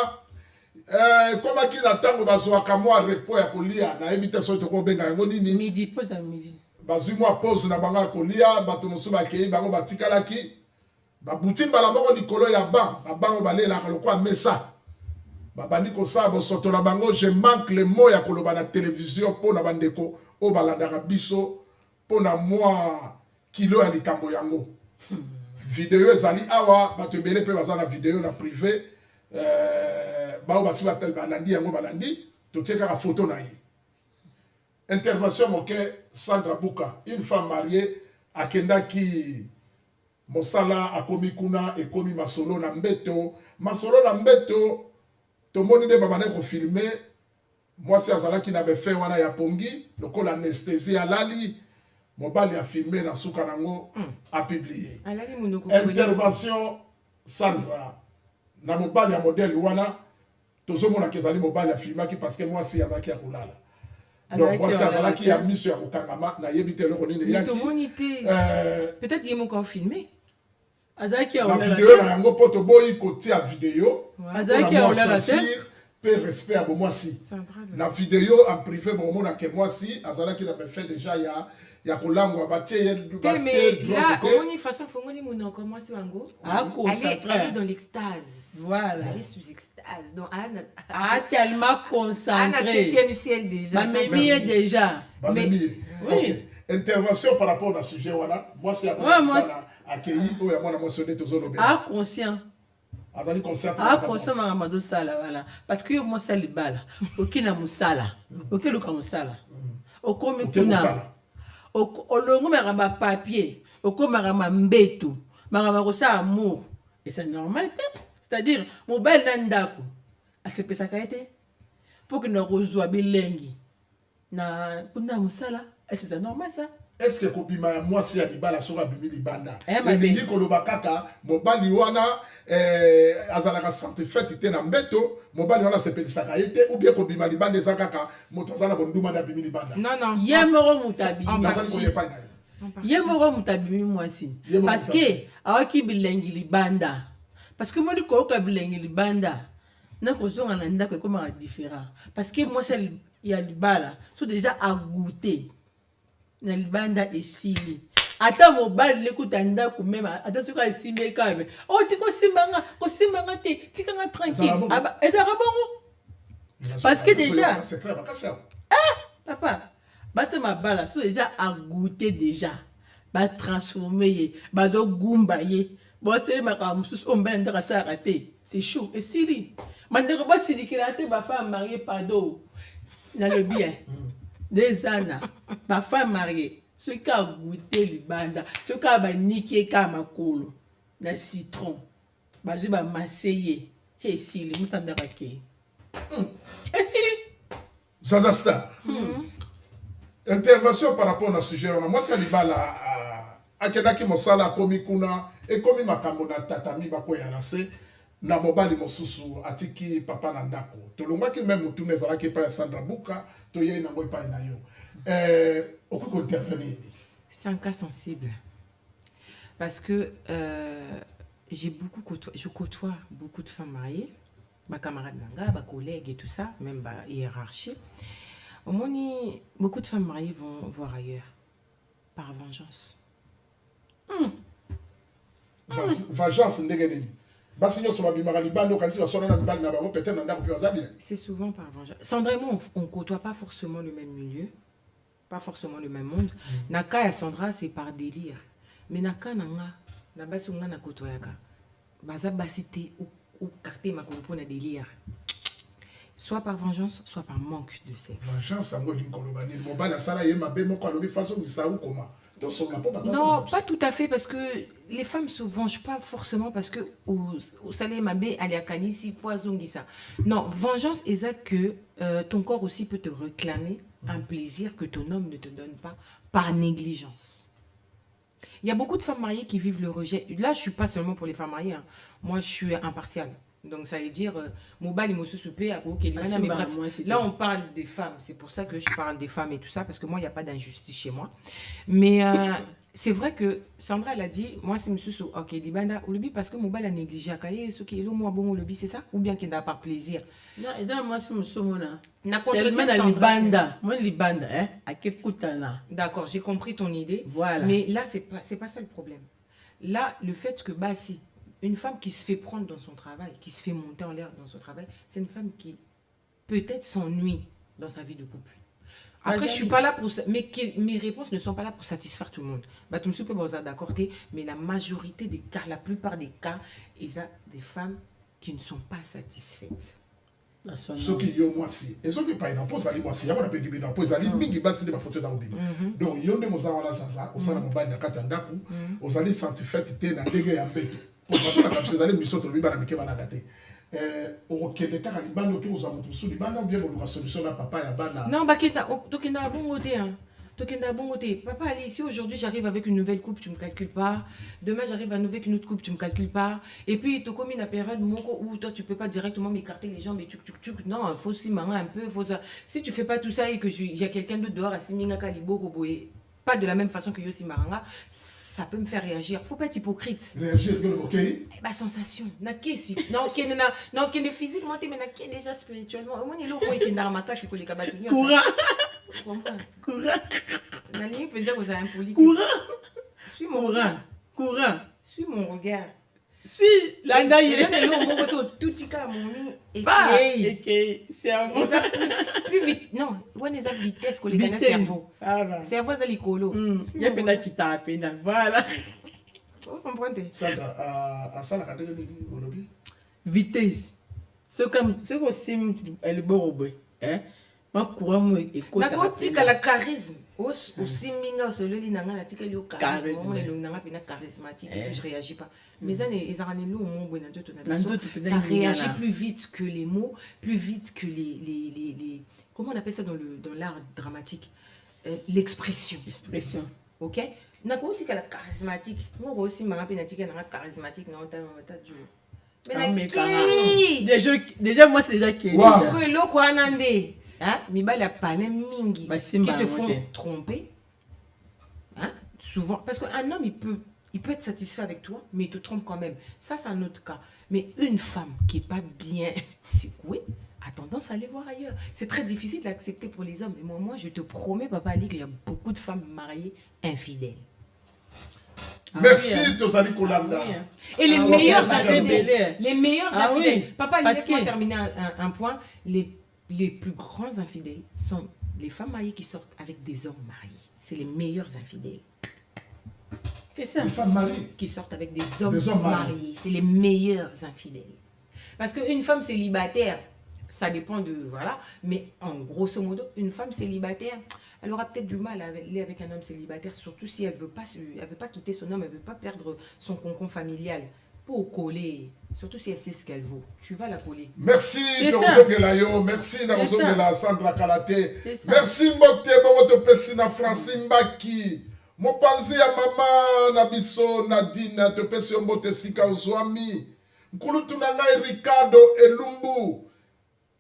comme qui n'attend bazwaka moi repos ya kolia na ebita so to ko benga yango nini midi pause à midi bazwi moi pause na banga kolia bato mosu bakei bango batikalaki babuti mbala moko likolo ya bango balela lokwa mesa babandi kosala bosoto na bango je manque le mot ya koloba na télévision po na bandeko o balandaka biso po na moi kilo ya likambo yango vidéo ezali awa bato ebele pe baza na vidéo na privé bao basi batel balandi yango balandi totie kaka photo na ye intervention moke Sandra Buka une femme mariée akendaki mosala akomi kuna ekomi masolo na mbeto tomoni nde babanda kofilme mwasi azalaki na befe wana ya pongi lokola anesthésie alali mobali a filmé na suka nango a publié intervention Sandra na mobali ya modèle wana tozomona kezali mobali a filmaki parce que moi si azalaki ya kolala donc moi si azalaki ya miso ya kokangama na yebite loko nini yaki peut-être il m'a filmé azalaki ya vidéo na yango poto boyi kotia vidéo azalaki ya kolala te peu respect à moi si na vidéo en privé bomona ke moi si azalaki na fait déjà ya kolangwa batie mais là on une façon fongoli mon comment c'est wango elle est dans l'extase voilà elle est sous extase donc Anne tellement concentrée Anne 7e ciel déjà mamie est déjà mais oui intervention par rapport au sujet voilà moi c'est accueilli ou ya mwana mentionné tozolobe conscient azali conscient conscient makambo sala voilà parce que moi ça libala okina musala okeluka musala okomi kuna olongo makamba papier okomaka mbetu makamba kosala amour et c'est normal c'est-à-dire mobile na ndako asepesaka ete pour que na kozwa bilengi na kuna musala c'est normal ça. Est-ce que kopima moi si ya libala soka bimi libanda elingi koloba kaka mobali wana azalaka certificat te na mbeto mobali wana sepelisaka ye te ou bien kobima libanda eza kaka moto aza na bonduma na bimi libanda non ye moko mutabimi nazali koyepa na ye moko mutabimi mwasi parce que awaki bilengi libanda parce que moni koyoka bilengi libanda na kozonga na ndako ekomaka différent parce que mwasi ya libala so déjà a goûté na libanda esili ata mobali lekuta ndako mema ata soki asimbi kabe ti kosimbanga te tikanga tranquille ezalaka bongo parce que déjà papa basi mabala so déjà agoûté déjà batransforme ye bazogumba ye boselemaka mosusu oyo mbala ndako asalaka te c'est chaud esili mandeko basilikela te bafemme mariée pardon na le bien des ans ma femme mariée ce qui a goûté libanda ce qui a niqué ka makolo na citron bazui ba maseye et sili musanda bake et sili Zaza Star intervention par rapport à ce sujet moi ça libala akendaki mosala komi kuna et komi makambo na tatami bakoya na se na mobali mosusu atiki papa na ndako tolongaki même mutune ezalaki pa ya Sandra Buka toye na moi pa na yo okoki intervenir. C'est un cas sensible parce que je côtoie beaucoup de femmes mariées, ma camarade nanga, ma collègue et tout ça, même ma hiérarchie. Au moins, beaucoup de femmes mariées vont voir ailleurs par vengeance. Vengeance ndenge nini? C'est souvent par vengeance. Sandra et moi, on ne côtoie pas forcément le même milieu. pas forcément le même monde. Naka et Sandra, c'est par délire. Mais Naka, Nanga, Nabasi, on a kotoyaka. Baza basité ou carté ma pour na délire. Soit par vengeance, soit par manque de sexe. Vengeance, ça m'a dit que mon bal a salarié ma belle, mon quoi, façon, ça ou comment. Non, pas tout à fait, parce que les femmes ne se vengent pas forcément parce que au salaire mabé aliakani si foisongi ça. Non, vengeance est ça que ton corps aussi peut te réclamer un plaisir que ton homme ne te donne pas par négligence. Il y a beaucoup de femmes mariées qui vivent le rejet. Là, je ne suis pas seulement pour les femmes mariées. Hein. Moi, je suis impartiale. Donc, ça veut dire, Mobile, mais bref, là, on parle des femmes. C'est pour ça que je parle des femmes et tout ça, parce que moi, il n'y a pas d'injustice chez moi. Mais c'est vrai que Sandra, elle a dit, moi, c'est monsieur Sou, ok, Libanda, ou le parce que Mobile a négligé, ce qui est le moi, bon, le c'est ça? Ou bien qu'il n'a pas plaisir? Non, et donc, moi, c'est monsieur Mona. D'accord, j'ai compris ton idée. Voilà. Mais là, c'est pas ça le problème. Là, le fait que, bah, si. Une femme qui se fait prendre dans son travail, qui se fait monter en l'air dans son travail, c'est une femme qui peut-être s'ennuie dans sa vie de couple. Après, je suis pas là pour... Mais mes réponses ne sont pas là pour satisfaire tout le monde. Bah, tout le monde peut vous d'accorder, mais la majorité des cas, la plupart des cas, il y a des femmes qui ne sont pas satisfaites. Ceux qui ont moi si et ceux qui pas une pose ali moi si y a pas de bien pose ali mingi basi de ma photo dans obima donc yonde moza wala sasa osala mobali na kati ndaku osali satisfait te na ndenge ya mbeto pour façon na kapse dali misoto biba na mikeba na gate okende kaka libando ki oza mutu su libando bien boluka solution na papa ya bana non bakita tokenda bon côté hein. Papa Ali, si aujourd'hui j'arrive avec une nouvelle coupe, tu ne me calcules pas. Demain j'arrive avec une autre coupe, tu ne me calcules pas. Et puis tu as commis une période où toi tu peux pas directement m'écarter les jambes et non, il faut aussi marrer un peu. Si tu fais pas tout ça et que y a quelqu'un d'autre dehors à Siminga Kalibo Roboé, pas de la même façon que Yossi Maranga, ça peut me faire réagir. Faut pas être hypocrite. Réagir, ok. Bah sensation. Non, qui est physiquement, mais qui est déjà spirituellement. Au moins il est là qui est dans ma classe, il faut les cabatoniers. Courant. Nani peut dire que vous avez un poli. Suis mon regard. Courant. Suis mon regard. Suis l'andaïe. Tout petit cas, mon mi. Et c'est un plus vite. Non, on a une vitesse que les gars cerveau. Cerveau c'est l'icolo. Il y a peine qui tape, voilà. Vous comprenez? Ça à ça la catégorie au lobby. Vitesse. C'est comme c'est aussi le borobé, hein? Nakotika la charisme aussi minga celui nanga la tika yo charisme le nanga pena charismatique et puis je réagis pas mais ça les aranelo mon bon ça réagit plus vite que les mots, plus vite que les comment on appelle ça dans l'art dramatique, l'expression. OK? Nakotika la charismatique moi aussi manga pena tika nanga charismatique non ta du mais déjà moi c'est déjà qui est lo quoi nande. Hein? Mibali a parlé mingi qui se font tromper. Hein? Souvent. Parce qu'un homme, il peut être satisfait avec toi, mais il te trompe quand même. Ça, c'est un autre cas. Mais une femme qui n'est pas bien secouée a tendance à aller voir ailleurs. C'est très difficile d'accepter pour les hommes. Mais moi, je te promets, Papa Ali, qu'il y a beaucoup de femmes mariées infidèles. Merci, Tosali Kolanda. Et les meilleurs infidèles. Les meilleurs infidèles. Oui. Papa Ali, laisse-moi terminer un point. Les plus grands infidèles sont les femmes mariées qui sortent avec des hommes mariés. C'est les meilleurs infidèles. C'est ça. Les femmes mariées qui sortent avec des hommes mariés. C'est les meilleurs infidèles. Parce qu'une femme célibataire, ça dépend de... Voilà. Mais en grosso modo, une femme célibataire, elle aura peut-être du mal à aller avec un homme célibataire, surtout si elle ne veut pas quitter son homme, elle ne veut pas perdre son cocon familial. Pour coller, surtout si elle sait ce qu'elle vaut, tu vas la coller. Merci Torozongelayo, merci Narozongela Sandra Kalate, merci Mbote Bongoto Pessina Francine Mbaki, Mopanzi ya mama Nabiso Nadine, te pesi Mbote Sika Ozwami, Nkulutunangai Ricardo Elumbu,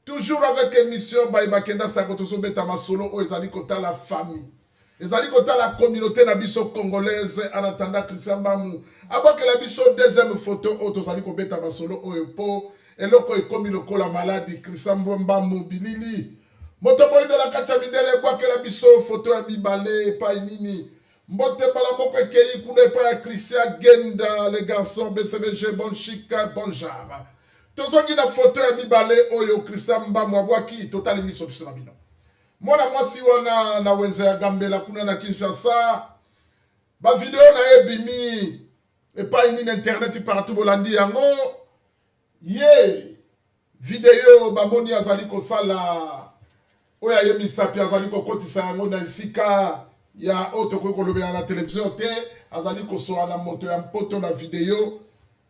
toujours avec émission Baïbakenda Sakotoso Beta Masolo, Oezali Kota la famille. Les alliés de la communauté nabiso congolaise en attendant Christian Bamou. Avant que la biso deuxième photo, autos alliés kobeta basolo oepo et loko ekomi loko la maladie Christian Bamou bilili. Motomoy de la kachamindele kwa que la biso photo a mibale pa nini. Mbote bala moko ekei kune pa Christian Genda les garçons BCVG bon chic bon genre. Tozongi na photo a mibale oyo Christian Bamou waki total émission sur la bino. mwana mwasi wana na wenze ya Gambela kuna na Kinshasa ba video na ebimi epai nini internet partout bolandi yango ye video bamoni azali kosala oya ye misapi azali kokotisa yango na esika ya oto kolobela na television te azali kosoa na moto ya mpoto na video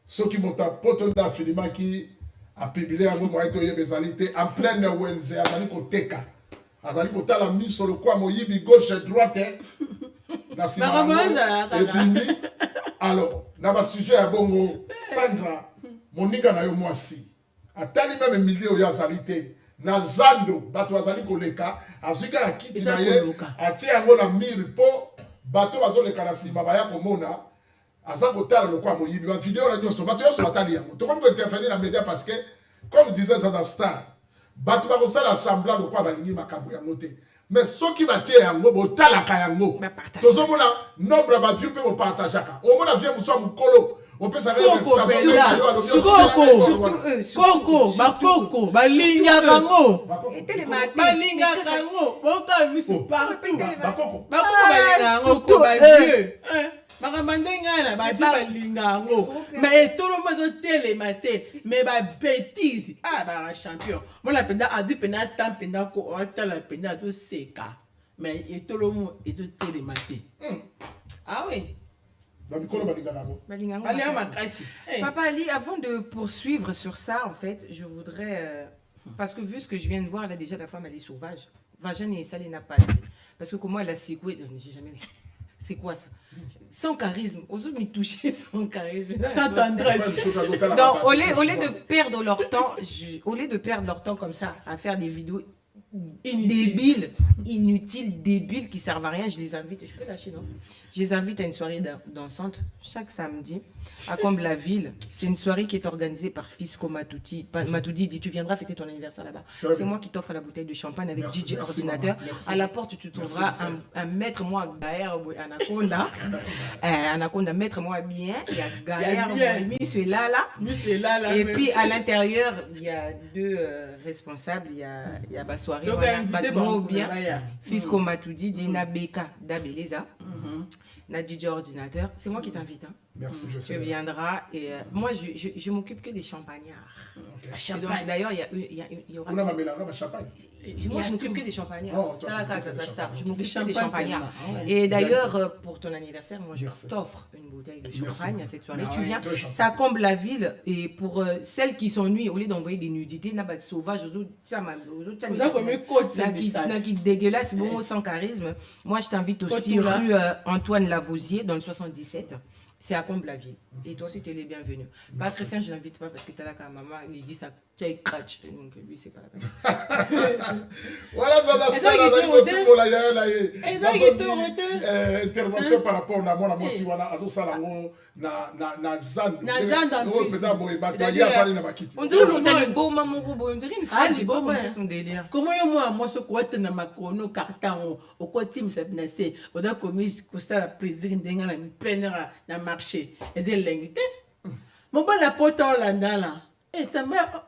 soki moto ya poto nda afilimaki apibile yango moyeto yebe ezali te en pleine wenze azali koteka azali kotala miso lokwa moyibi gauche droite na sima ebimi alors na ba sujet ya bongo Sandra moninga na yo mwasi atali meme milieu oyo azali te na zando bato bazali koleka azuka na kiti na ye atie yango na mire mpo bato bazoleka na nsima baya komona aza kotala lokwa moyibi ba video na nyonso bato nyonso batali yango tokomi kointervenir na média parce que comme disait Zada Star bato bakosala semblant lokwa balingi makambo yango te mais soki batie yango botalaka yango tozomona nombre ya baview mpe bopartageaka omona vie mosu ya mokolo koko bakoko balingaka yango balingaka yango boka miso bakoko balingaka yango ko bavieux makambo ndenge wana bavie balinga yango mais etoloma ezotelema te mais babétise baka champion mona mpenza azwi mpenza ata mpenza ko atala mpenza azoseka mais etolomo ezotelema te oui. Papa Ali, avant de poursuivre sur ça, en fait, je voudrais... parce que vu ce que je viens de voir, là, déjà, la femme, elle est sauvage. Vagin et ça, elle n'a pas assez. Parce que comment elle a secoué... J'ai jamais... C'est quoi ça? Sans charisme. Osons me toucher sans charisme. Sans tendresse. Donc, au lieu de perdre leur temps comme ça, à faire des vidéos inutiles, débiles, qui servent à rien, je les invite, je peux lâcher, non? Je les invite à une soirée dansante chaque samedi à Comble-la-Ville. C'est une soirée qui est organisée par Fisco Matoudi. Matoudi dit tu viendras fêter ton anniversaire là-bas. C'est moi qui t'offre la bouteille de champagne avec DJ Ordinateur. À la porte, tu trouveras un maître-moi Gaël Anaconda. Anaconda, maître-moi bien. Il y a Gaël, Miss Lala. Et puis à l'intérieur, il y a deux responsables. Il y a ma soirée. Battement bien. Fisco Matoudi, Dina Beka Dabeleza. Na DJ Ordinateur, c'est moi qui t'invite. Hein. Merci, je sais. Tu viendras et moi je m'occupe que des champagnards. Okay. D'ailleurs, il y aura. On a ma champagne. Moi, je m'occupe que des champagnards. Je m'occupe que des champagnards. Et d'ailleurs, pour ton anniversaire, moi, je t'offre une bouteille de champagne à cette soirée. Tu viens, ça comble la ville. Et pour celles qui s'ennuient, au lieu d'envoyer des nudités, n'a pas de sauvage, qui dégueulasse, bon, sans charisme. Moi, je t'invite aussi rue Antoine Lavoisier, dans le 77. C'est à Comble-la-Ville. Et toi aussi, tu es les bienvenus. Patricien, je ne l'invite pas parce que tu es là quand maman, il dit ça, tu as catch. Donc lui, c'est pas la peine. Voilà, ça intervention par rapport à moi, si on a na zando. On dirait que tu as les beaux mamans, on dirait une femme, j'ai beau son délire. Comment moi, ce qu'on a na macrono carton, au côté, ça finissait. On a commis ça la plaisir d'engager une pleine na marché. Et de l'ingité. Mon bon la pote en landala. Et ta mère,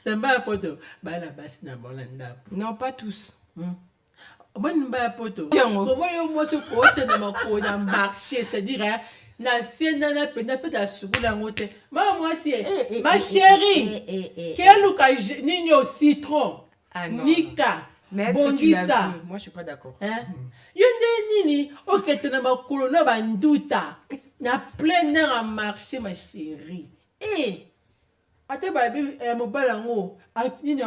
ta pote, bah la basse na bolanda. Non, pas tous. Bon ba poto. Comment moi ce côté de ma co na marché, c'est-à-dire na siena na pena fait à souboula ngote. Moi c'est ma chérie. Quel ou nino citron. Nika. Mais est-ce que tu l'as vu? Moi je suis pas d'accord. Yonde nini OK te na ma colonna banduta. Na plein air à marché ma chérie. Ate ba bi mobala ngo. Nini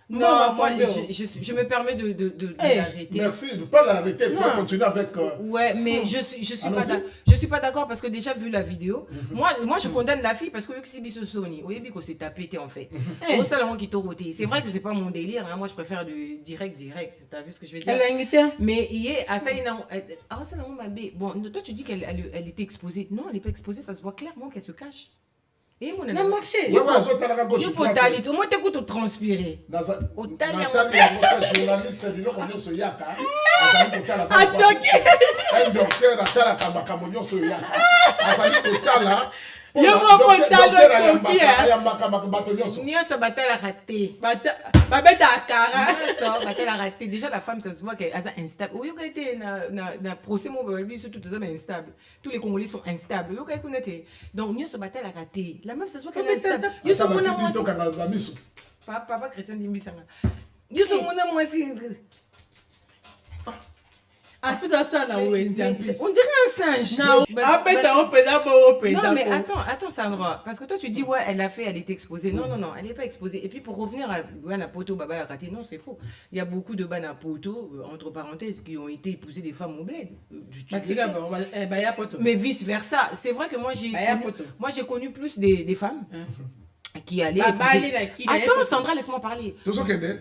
non, moi, je me permets de l'arrêter. Merci, de ne pas l'arrêter. Tu vas continuer avec... Ouais, mais je suis pas d'accord parce que déjà, vu la vidéo, moi je condamne la fille parce que vu que c'est Bisso Sony, oui, qu'on s'est tapé en fait. C'est vrai que c'est pas mon délire, hein, moi je préfère du direct. T'as vu ce que je veux dire? Mais hier, à ça, bon, toi tu dis qu'elle était exposée. Non, elle n'est pas exposée, ça se voit clairement qu'elle se cache. Et mon na marché yo potalité au moins t'écoutes au transpirer au tali journaliste du nom on se yaka attaqué un docteur atala kamba nyonso yaka azali kotala Nyonso batalaka te. Batalaka te. Déjà la femme ça se voit qu'elle est instable. Oui, quand était na procès mon bébé surtout tous hommes instables. Tous les Congolais sont instables. Oui, quand était. Donc nyonso batalaka te. La meuf ça se voit qu'elle est instable. Yoso mona moi. Papa Christian Dimbisanga. Yoso mona moi si. On dirait un singe. Non, mais attends, Sandra. Parce que toi, tu dis, ouais, elle était exposée. Non, elle n'est pas exposée. Et puis, pour revenir à Bana Poto, Baba la Kate, non, c'est faux. Il y a beaucoup de Bana Poto, entre parenthèses, qui ont été épousés des femmes au bled. Mais vice-versa. C'est vrai que moi, j'ai connu plus des femmes. Qui allaient Attends, Sandra, laisse-moi parler.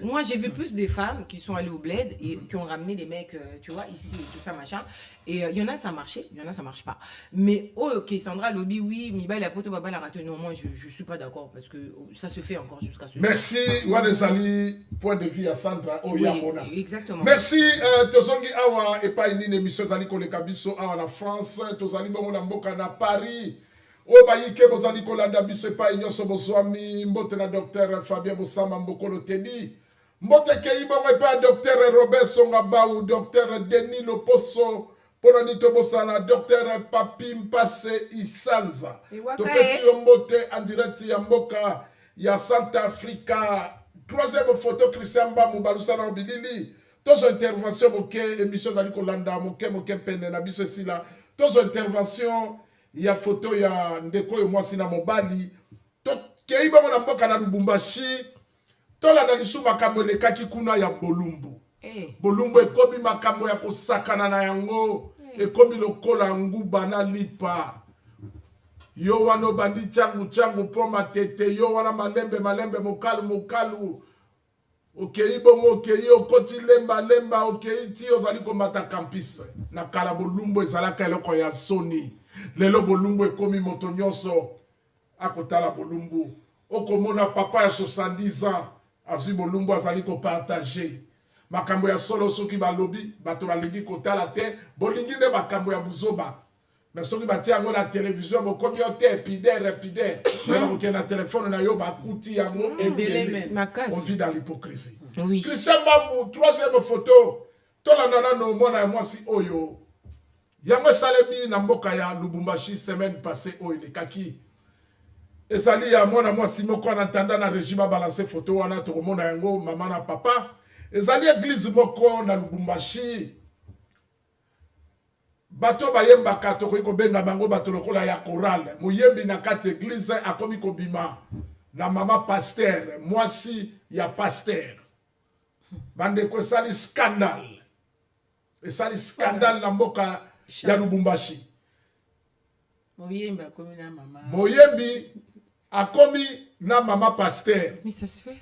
Moi, j'ai vu plus des femmes qui sont allées au bled et qui ont ramené des mecs, tu vois, ici, et tout ça, machin. Et il y en a, ça marchait, il y en a, ça marche pas. Mais, ok, Sandra, lobby, oui, Miba, la poto, baba, la raté. Non, moi, je suis pas d'accord parce que ça se fait encore jusqu'à ce jour. Merci, Wadesali, point de vue à Sandra, Oyamona. Exactement. Merci, Tozongi Awa, et pas une émission, Zali Kolekabiso, en France, Tozali Bongo Mboka na Paris. Obayike bozali kolanda biso epai nyonso bozwami mbote na docteur Fabien Bosama Mbokolo Tedi mbote kei bongo epai docteur Robert Songabau docteur Denis Loposo ponani tobosana docteur Papi Mpase Isanza topesi yo mbote en direct ya mboka ya Santa Africa. Troisième photo Christian Mbamou balusana obilili tozo intervention moke émission zali kolanda moke pene na biso sila tozo intervention. Il y a photo ya ndeko yo mwasi na mobali to kei bango na mboka na Lubumbashi to la na lisu makambo elekaki kuna ya Bolumbu. Bolumbu ekomi makambo ya kosakana na yango ekomi lokola nguba na lipa yo wano bandi changu po matete yo wana malembe mokalu okei bongo okei okoti lemba okei ti ozali komata campus na kala Bolumbu ezalaka eloko ya soni. Lelo Bolumbu ekomi moto nyonso akotala Bolumbu okomona papa ya 70 ans azui Bolumbu azali ko partager makambo ya solo soki balobi bato balingi kotala te bolingi ne makambo ya buzoba mais soki batia yango na télévision bokomi yo te pider même oke na téléphone na yo bakuti yango ebele. On vit dans l'hypocrisie. Oui. Christian Mbamou, troisième photo tolanda nano mona mwasi oyo yango salemi na mboka ya Lubumbashi semaine passée oyo lekaki ezali ya mwana mwasi moko na tanda na régime balancer photo wana tokomona yango mama na papa ezali église moko na Lubumbashi bato bayembaka tokoki kobenga bango bato lokola ya chorale moyembi na kati église akomi kobima na mama pasteur mwasi ya pasteur bandeko esali scandale na mboka ya Lubumbashi. Moyembi akomi na mama pasteur. Mais ça se fait.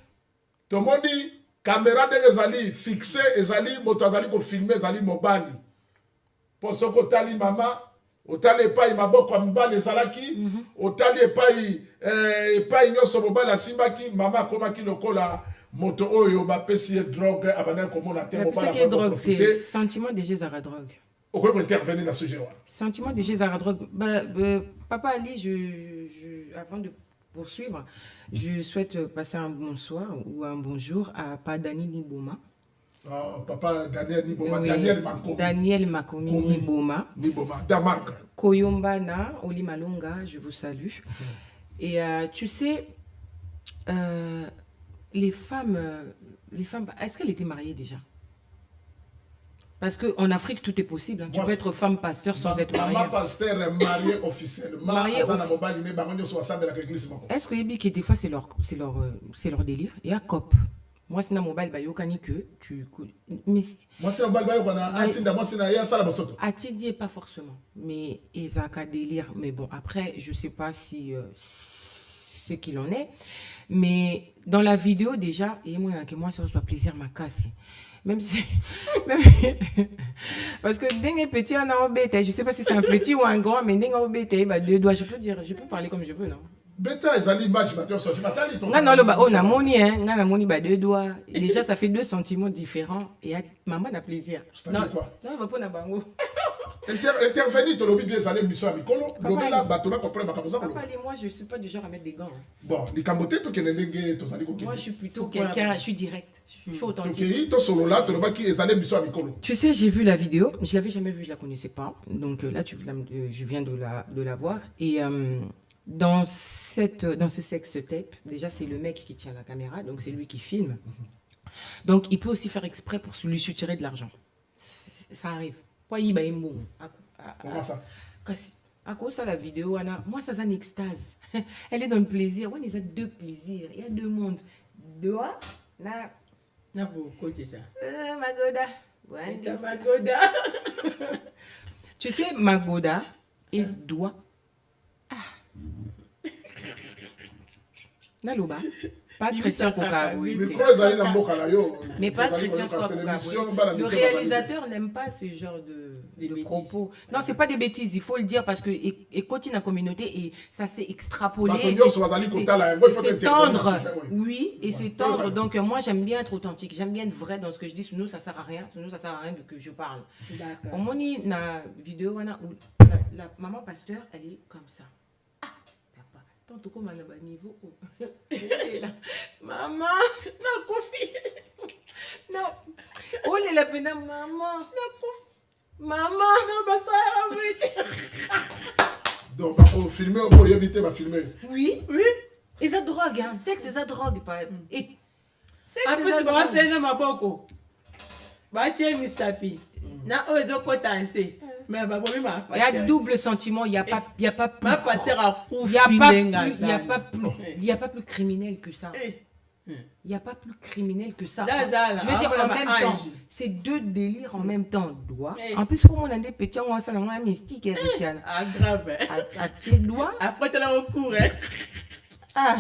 Tomoni caméra de ezali fixé ezali moto azali ko filmer ezali mobali. Poso ko tali mama otali epai maboko mibali ezalaki otali epai nyonso mobali asimbaki mama akomaki lokola moto oyo bapesi drogue abana komona te mobali drogue sentiment de Jésus à drogue. On peut intervenir dans ce sujet. Sentiment de Jésus à drogue. Papa Ali, avant de poursuivre, je souhaite passer un bonsoir ou un bonjour à Papa Dani Niboma. Papa Daniel Niboma, oui, Daniel Makomi Niboma. Niboma, Damark. Koyomba na Oli Malonga, je vous salue. Et tu sais, les femmes, est-ce qu'elle était mariée déjà? Parce qu'en Afrique, tout est possible. Hein. Tu peux être femme pasteur sans être mariée. Femme pasteur mariée officiellement. Est-ce que des fois, c'est leur délire? Il y a COP. Moi, c'est dans mon bal bayokani que tu... Mais... Moi, c'est dans mon bal bayokani Atidi, pas forcément. Mais ils ont un délire. Mais bon, après, je ne sais pas si ce qu'il en est. Mais dans la vidéo, déjà, et moi, ça reçoit plaisir, ma casse. Même si... Parce que dès petit, on a un bête. Je ne sais pas si c'est un petit ou un grand, mais dès qu'on a un bête, bah, deux doigts, je peux parler comme je veux, non? Bêta, ils ont l'image, bah, tu as sorti, on a moni, hein, on a moni, bah, deux doigts. Et déjà, ça fait deux sentiments différents. Et maman a plaisir. Non, quoi? Non, on va pas bango. Intervenir, tu l'as bien, ça allait mission à Mikolo. Là, bateau, comprendre ma Papa, moi, je ne suis pas du genre à mettre des gants. Bon, les camotés, tu connais des moi, je suis plutôt quelqu'un, je suis direct. Je suis authentique. Tu sais, j'ai vu la vidéo, je ne l'avais jamais vue, je ne la connaissais pas. Donc là, je viens de la voir. Et dans ce sex tape, déjà, c'est le mec qui tient la caméra, donc c'est lui qui filme. Donc, il peut aussi faire exprès pour lui soutirer de l'argent. Ça arrive. Comment ça? À cause de la vidéo, Anna, moi, ça c'est une extase. Elle est dans le plaisir. On a deux plaisirs. Il y a deux mondes. Doa, na. Na pour côté ça. Magoda. Magoda. Tu sais, Magoda et doigt. Ah. Naloba. Pas Christian Koka. Mais pas Christian Koka. Le réalisateur n'aime pas ce genre de propos. Non, c'est pas des bêtises, il faut le dire parce que et continue la communauté et ça s'est extrapolé. C'est tendre. Oui, et c'est tendre. Donc moi j'aime bien être authentique, j'aime bien être vrai dans ce que je dis. Sinon ça sert à rien. Sinon ça sert à rien que je parle. Au moins na vidéo où la maman pasteur elle est comme ça. Tant comme à un niveau. Maman, non, Kofi. Non. Oh, les la peine, maman. Non, Kofi. Maman. Non, bah ça a donc, on filmer, on y habiter, va filmer. Oui, oui. Et ça drogue, hein. Sexe, c'est ça drogue. Et sexe, c'est ça drogue. C'est ça drogue. Bah, tu es mis sapi. Na ozo kotanse. Mais il y a double sentiment, il n'y a pas plus plus criminel que ça. Il n'y a pas plus criminel que ça. Je veux dire en même temps, c'est deux délires en même temps. En plus, il faut que des petits on ça dans mystique et ah grave. À tes doigts. Après tu as au cours. Ah.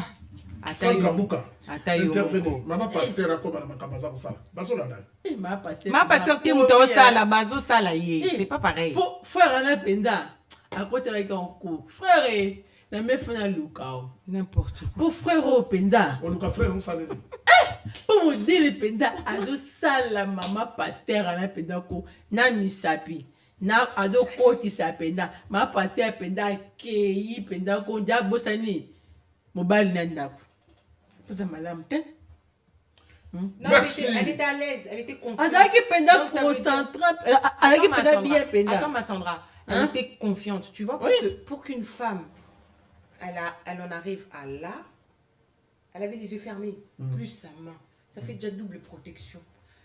Maman pasteur comme na makamaza ko sala. Bazo la ndani. Ma pasteur te muto sala bazo sala ye, c'est pas pareil. Pour frère na penda. À côté avec en cours. Frère, na me fona lukao. N'importe quoi. Pour frère au penda. On luka frère on sala. Pour me dire le penda azo sala maman pasteur na penda ko na misapi. Na ado koti sa penda. Ma pasteur penda ke penda ko nda bosani. Mobile nandako. Vous avez mal merci. Elle était à l'aise, elle était confiante. Attends, ma Sandra, elle était confiante. Tu vois, pour qu'une femme, elle en arrive à là, elle avait les yeux fermés, plus sa main. Ça fait déjà double protection.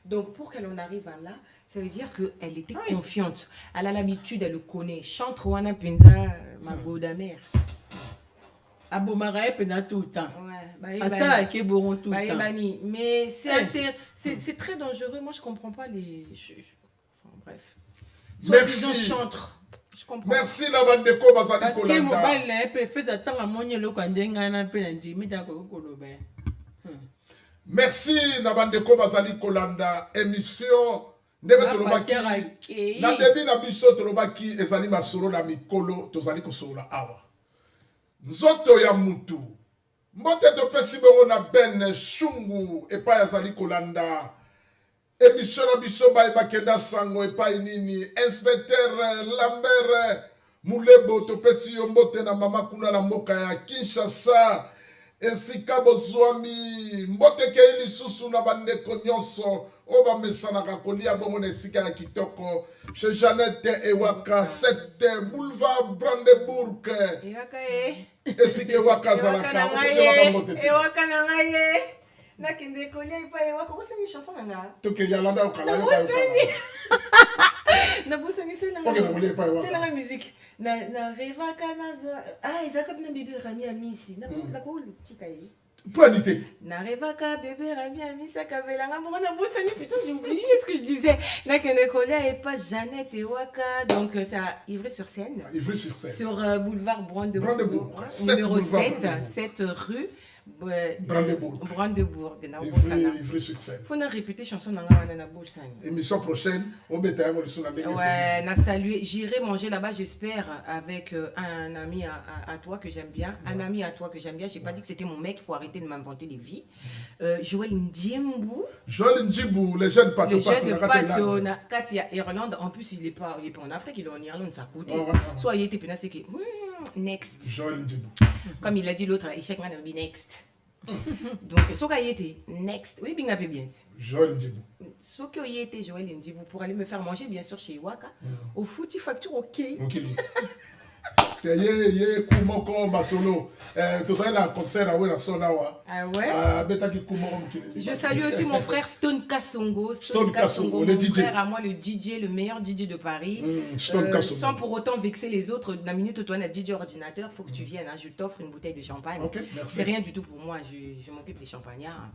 Donc, pour qu'elle en arrive à là, ça veut dire qu'elle était confiante. Elle a l'habitude, elle le connaît. Chante Rwana Penza, ma goda mère. Abomarae pena tout le temps. Ça qui est bon tout le temps. Mais c'est très dangereux. Moi, je comprends pas les. Enfin, bref. Soit disant chantre. Je comprends. Merci la bande de Koba Zali Kolanda. Parce que mobile là, peut faire ça tant à mon yelo quand denga na pe ndi mi ta ko koloba. Merci la bande de Koba Zali Kolanda émission ndenge tolobaki. Na début na biso tolobaki ezali masolo na mikolo tozali ko sola awa. Nzoto ya mutu mbote topesi bongo na Ben Shungu epai azali kolanda émission na biso bakenda sango epai nini inspecteur Lambert Mulebo topesi yo mbote na mama kuna na mboka ya Kinshasa esika bozwami mbote ke lisusu na bandeko nyonso o bamesanaka kolia bongo na esika ya kitoko chez Jeannette Ewaka 7 boulevard Brandenburg esika Ewaka zalaka Ewaka na ngai nakende kolia ipa Ewaka ko seni chanson na nga to ke yalanda okala yo na busani c'est la musique na revaka na izaka na bébé Rami Amisi na ko tikaye Planité. N'arrivaka bébé Rami Amisa Kabelanga bon na bosani putain j'ai oublié ce que je disais là que Nicolas et pas Jeannette Ewaka donc ça Ivry-sur-Seine Ivry-sur-Seine sur boulevard Brandenburg numéro 7 rue Brandebourg. Brandebourg. Ivry succès. Faut na répéter chanson na bolsani. Émission prochaine, on va être ouais, na saluer. J'irai manger là-bas, j'espère, avec un ami à toi que j'aime bien. Un ami à toi que j'aime bien. J'ai pas dit que c'était mon mec, faut arrêter de m'inventer des vies. Joël Ndjimbu. Joël Ndjimbu, le jeune pato. Le jeune pato, Katia Irlande. En plus, il est pas en Afrique, il est en Irlande, ça coûte. Soit il était pénal, c'est que next. Joël Ndjimbu. Comme il a dit l'autre, il chaque man will be next. Donc, ce qu'il était next. Oui, bien bien. Joël Ndjimbu. Ce qu'il était Joël Ndjimbu pour aller me faire manger bien sûr chez Waka. Au fouti facture OK. OK. Ye kumoko masolo tu sais la concert à la sona wa je salue aussi mon frère Stone Kasongo le DJ frère à moi, le DJ, le meilleur DJ de Paris, sans pour autant vexer les autres. La minute où tu as un DJ ordinateur, faut que tu viennes, je t'offre une bouteille de champagne. C'est rien du tout pour moi, je m'occupe des champagnards,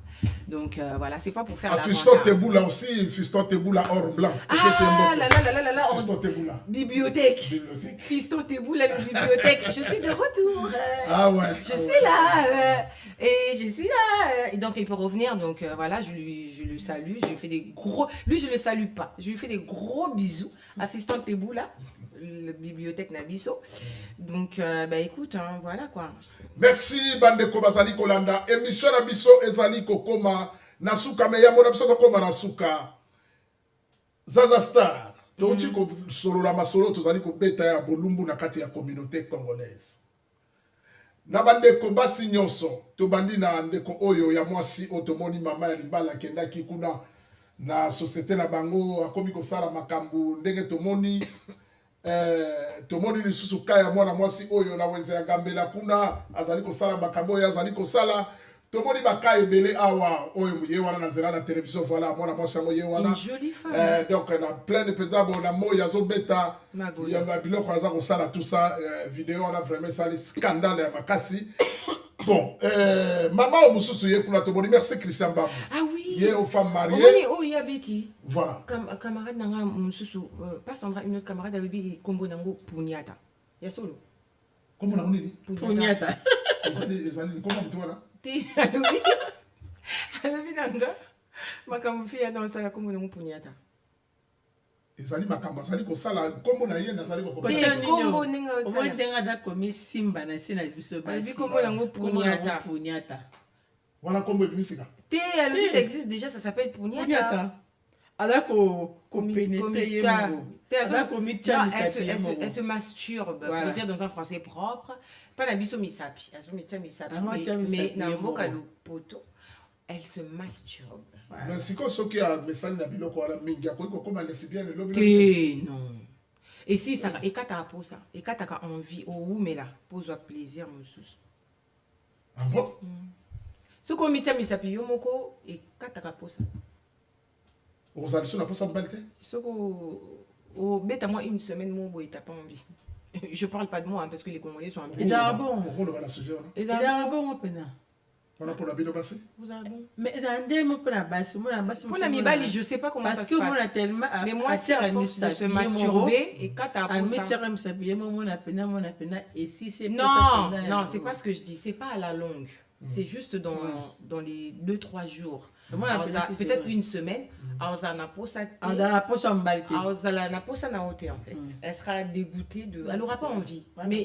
donc voilà, c'est pas pour faire la Fiston Teboula aussi, Fiston Teboula or blanc. Ah là Fiston Teboula bibliothèque Fiston Teboula le bibliothèque. Je suis de retour. Ah ouais. Je suis là. Et je suis là. Et donc il peut revenir. Donc voilà, je le salue. Je lui fais des gros. Lui, je le salue pas. Je lui fais des gros bisous à Fiston Teboula, la bibliothèque Nabiso. Donc écoute, hein, voilà quoi. Merci Bandeko Bazali Kolanda. Émission Nabiso Ezali Kokoma Nasuka Meyamo Nabiso Kokoma Nasuka. Zaza Star. Toti ko solo la masolo tozali ko beta ya bolumbu na kati ya communauté congolaise. Na bandeko basi nyonso to bandi na ndeko oyo ya mwasi otomoni mama ya libala kenda kikuna na société na bango akomi ko sala makambu ndenge tomoni tomoni lisusu kaya mwana mwasi oyo na wenze ya gambela kuna azali ko sala makambo ya azali ko sala tomoni baka ebele awa oyo ye wana na zela na télévision voilà mwana mwasi yango ye wana donc na plein de pétabo na moya azobeta ya biloko aza kosala tout ça vidéo wana vraiment sali scandale ya makasi bon mama o mususu ye kuna tomoni merci Christian Bambu ah oui ye aux femmes mariées oh ya beti voilà camarade nanga mususu pas Sandra une autre camarade abi kombo nango Punyata ya solo kombo nango nini Punyata ezali kombo mtwana alobi nanga makambo fi yana osala kombo nango Punyata ezali makambo azali kosala kombo na ye nazali kombo ninga osala ndenga da komi simba na sina biso basi kombo nango Punyata voilà kombo ebimisika te alobi ça existe déjà, ça s'appelle Punyata elle se masturbe, voilà. Pour dire dans un français propre. Pas la biso misapi, mais dans le le poto, elle se masturbe. Mais si on qui a message na biloko ala mingi ko comme lesbienne le non. Et si ça et quand t'as pour ça, et quand t'as envie ou mais là, pose plaisir mon sous. Ah bon? Ce qu'on mitia misapi yo moko et quand t'as pour ça. Vous allez sur la possibilité? Ce au bête à moi une semaine, mon boy, t'as pas envie. Je parle pas de moi hein, parce que les Congolais sont un peu. Ils ont bon. Ils ont bon. On a pour la bille basse. Vous avez bon. Mais dans des mots pour la basse, moi la basse. Pour la mibali, je sais pas comment ça se passe. Parce que moi tellement. Mais moi c'est à force de se masturber et quand t'as pour ça. Et si c'est non, c'est pas ce que je dis. C'est pas à la longue. C'est juste dans les 2-3 jours. Peut-être une semaine. Elle sera dégoûtée de. Elle n'aura pas envie. Mais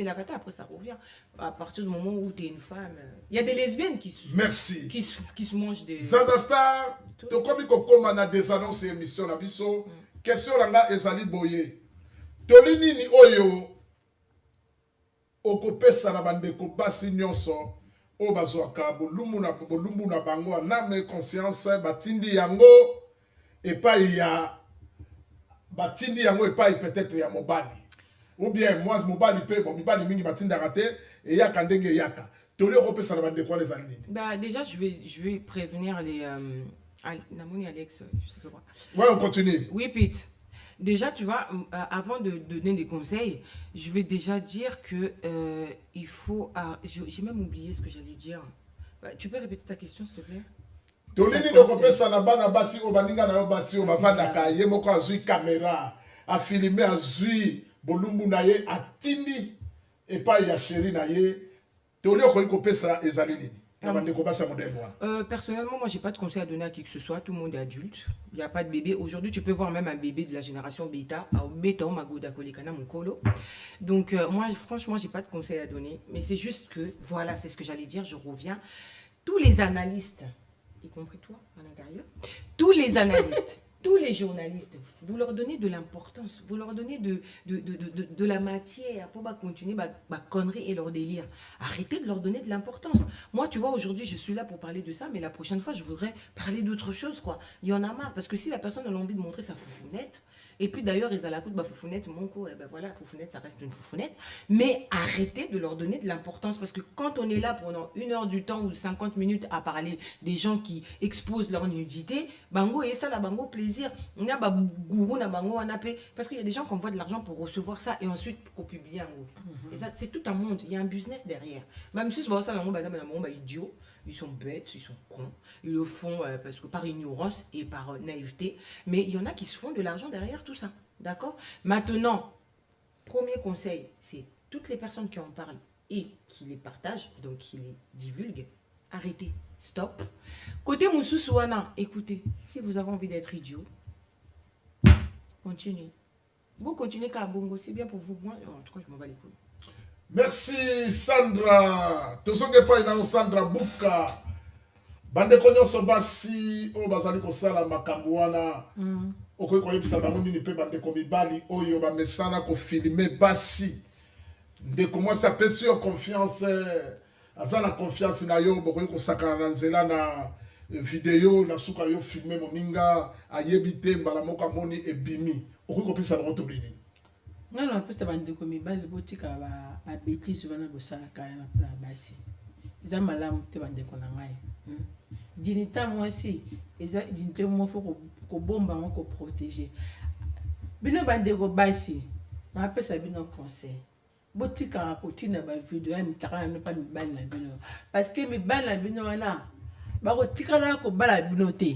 la kata après ça revient. À partir du moment où tu es une femme. Il y a des lesbiennes qui se mangent des. Zaza Star, tu comme comme na des annonces émission na biso. Question langa ezali boye. Tolini ni oyo. Okopesa na bandeko basi nyonso. O bazwaka bolumbu na bango na me conscience batindi yango epai ya batindi yango epai peut-être ya mobali ou bien moi mobali pe bon mibali mingi batinda raté et yaka ndenge yaka toli okopesa na bande quoi les années. Bah déjà je vais prévenir les Namoni Alex je sais pas quoi. Ouais, on continue. Oui Pete. Déjà, tu vois, avant de donner des conseils, je vais déjà dire que il faut... j'ai même oublié ce que j'allais dire. Tu peux répéter ta question, s'il te plaît? Tolini de kopesa na bana basi o baninga na basi o bavandaka ye moko azui caméra a filmer azui bolumbu na ye atindi epai ya chéri na ye Théorie okoki kopesa ezali nini na bandeko basa modèle wana. Personnellement, moi, j'ai pas de conseil à donner à qui que ce soit. Tout le monde est adulte. Il n'y a pas de bébé. Aujourd'hui, tu peux voir même un bébé de la génération bêta. Donc, moi, franchement, j'ai pas de conseil à donner. Mais c'est juste que, voilà, c'est ce que j'allais dire. Je reviens. Tous les analystes, y compris toi à l'intérieur, tous les analystes, tous les journalistes, vous leur donnez de l'importance, vous leur donnez de la matière pour continuer ma connerie et leur délire. Arrêtez de leur donner de l'importance. Moi, tu vois, aujourd'hui, je suis là pour parler de ça, mais la prochaine fois, je voudrais parler d'autre chose, quoi. Il y en a marre, parce que si la personne a envie de montrer sa foufounette, et puis d'ailleurs, ils ont la coup de foufounette, mon co, et ben voilà, foufounette, ça reste une foufounette. Mais arrêtez de leur donner de l'importance, parce que quand on est là pendant 1 heure du temps ou 50 minutes à parler des gens qui exposent leur nudité, bango et ça, la bango plaisir. On a gourou na bango anapé, parce qu'il y a des gens qui envoient de l'argent pour recevoir ça et ensuite pour publier en gros. Et ça, c'est tout un monde, il y a un business derrière. Même si c'est ça, idiot. Ils sont bêtes, ils sont cons. Ils le font parce que par ignorance et par naïveté. Mais il y en a qui se font de l'argent derrière tout ça. D'accord? Maintenant, premier conseil, c'est toutes les personnes qui en parlent et qui les partagent, donc qui les divulguent, arrêtez. Stop. Côté Moussoussouana, écoutez, si vous avez envie d'être idiot, continuez. Vous continuez qu'à Bongo, c'est bien pour vous. Moi, en tout cas, je m'en bats les couilles. Merci Sandra. Tozonge pa ina Sandra Buka. Bandeko nyonso basi o bazali kosala makambo wana. Okoki koyebisa bango nini mpe bandeko mibali oyo bamesana kofilme basi. Ndeko mwasi apesi yo confiance, aza na confiance na yo, bokoki kosakana na nzela na video na suka yo filme moninga ayebi te mbala moko amoni ebimi. Okoki kopesa bango to nini? Non, non, parce que bandeko mibali botika ba bêtise wana bosalaka na basi. Eza malamu te bandeko na ngai. Dinita mwasi eza dinite mo fo ko bomba mo ko protéger. Bino bandeko basi na pesa bino conseil. Botika ko tina ba video ya mitaka na pa mibali na bino. Parce que mibali na bino wana ba ko tikala ko bala bino te.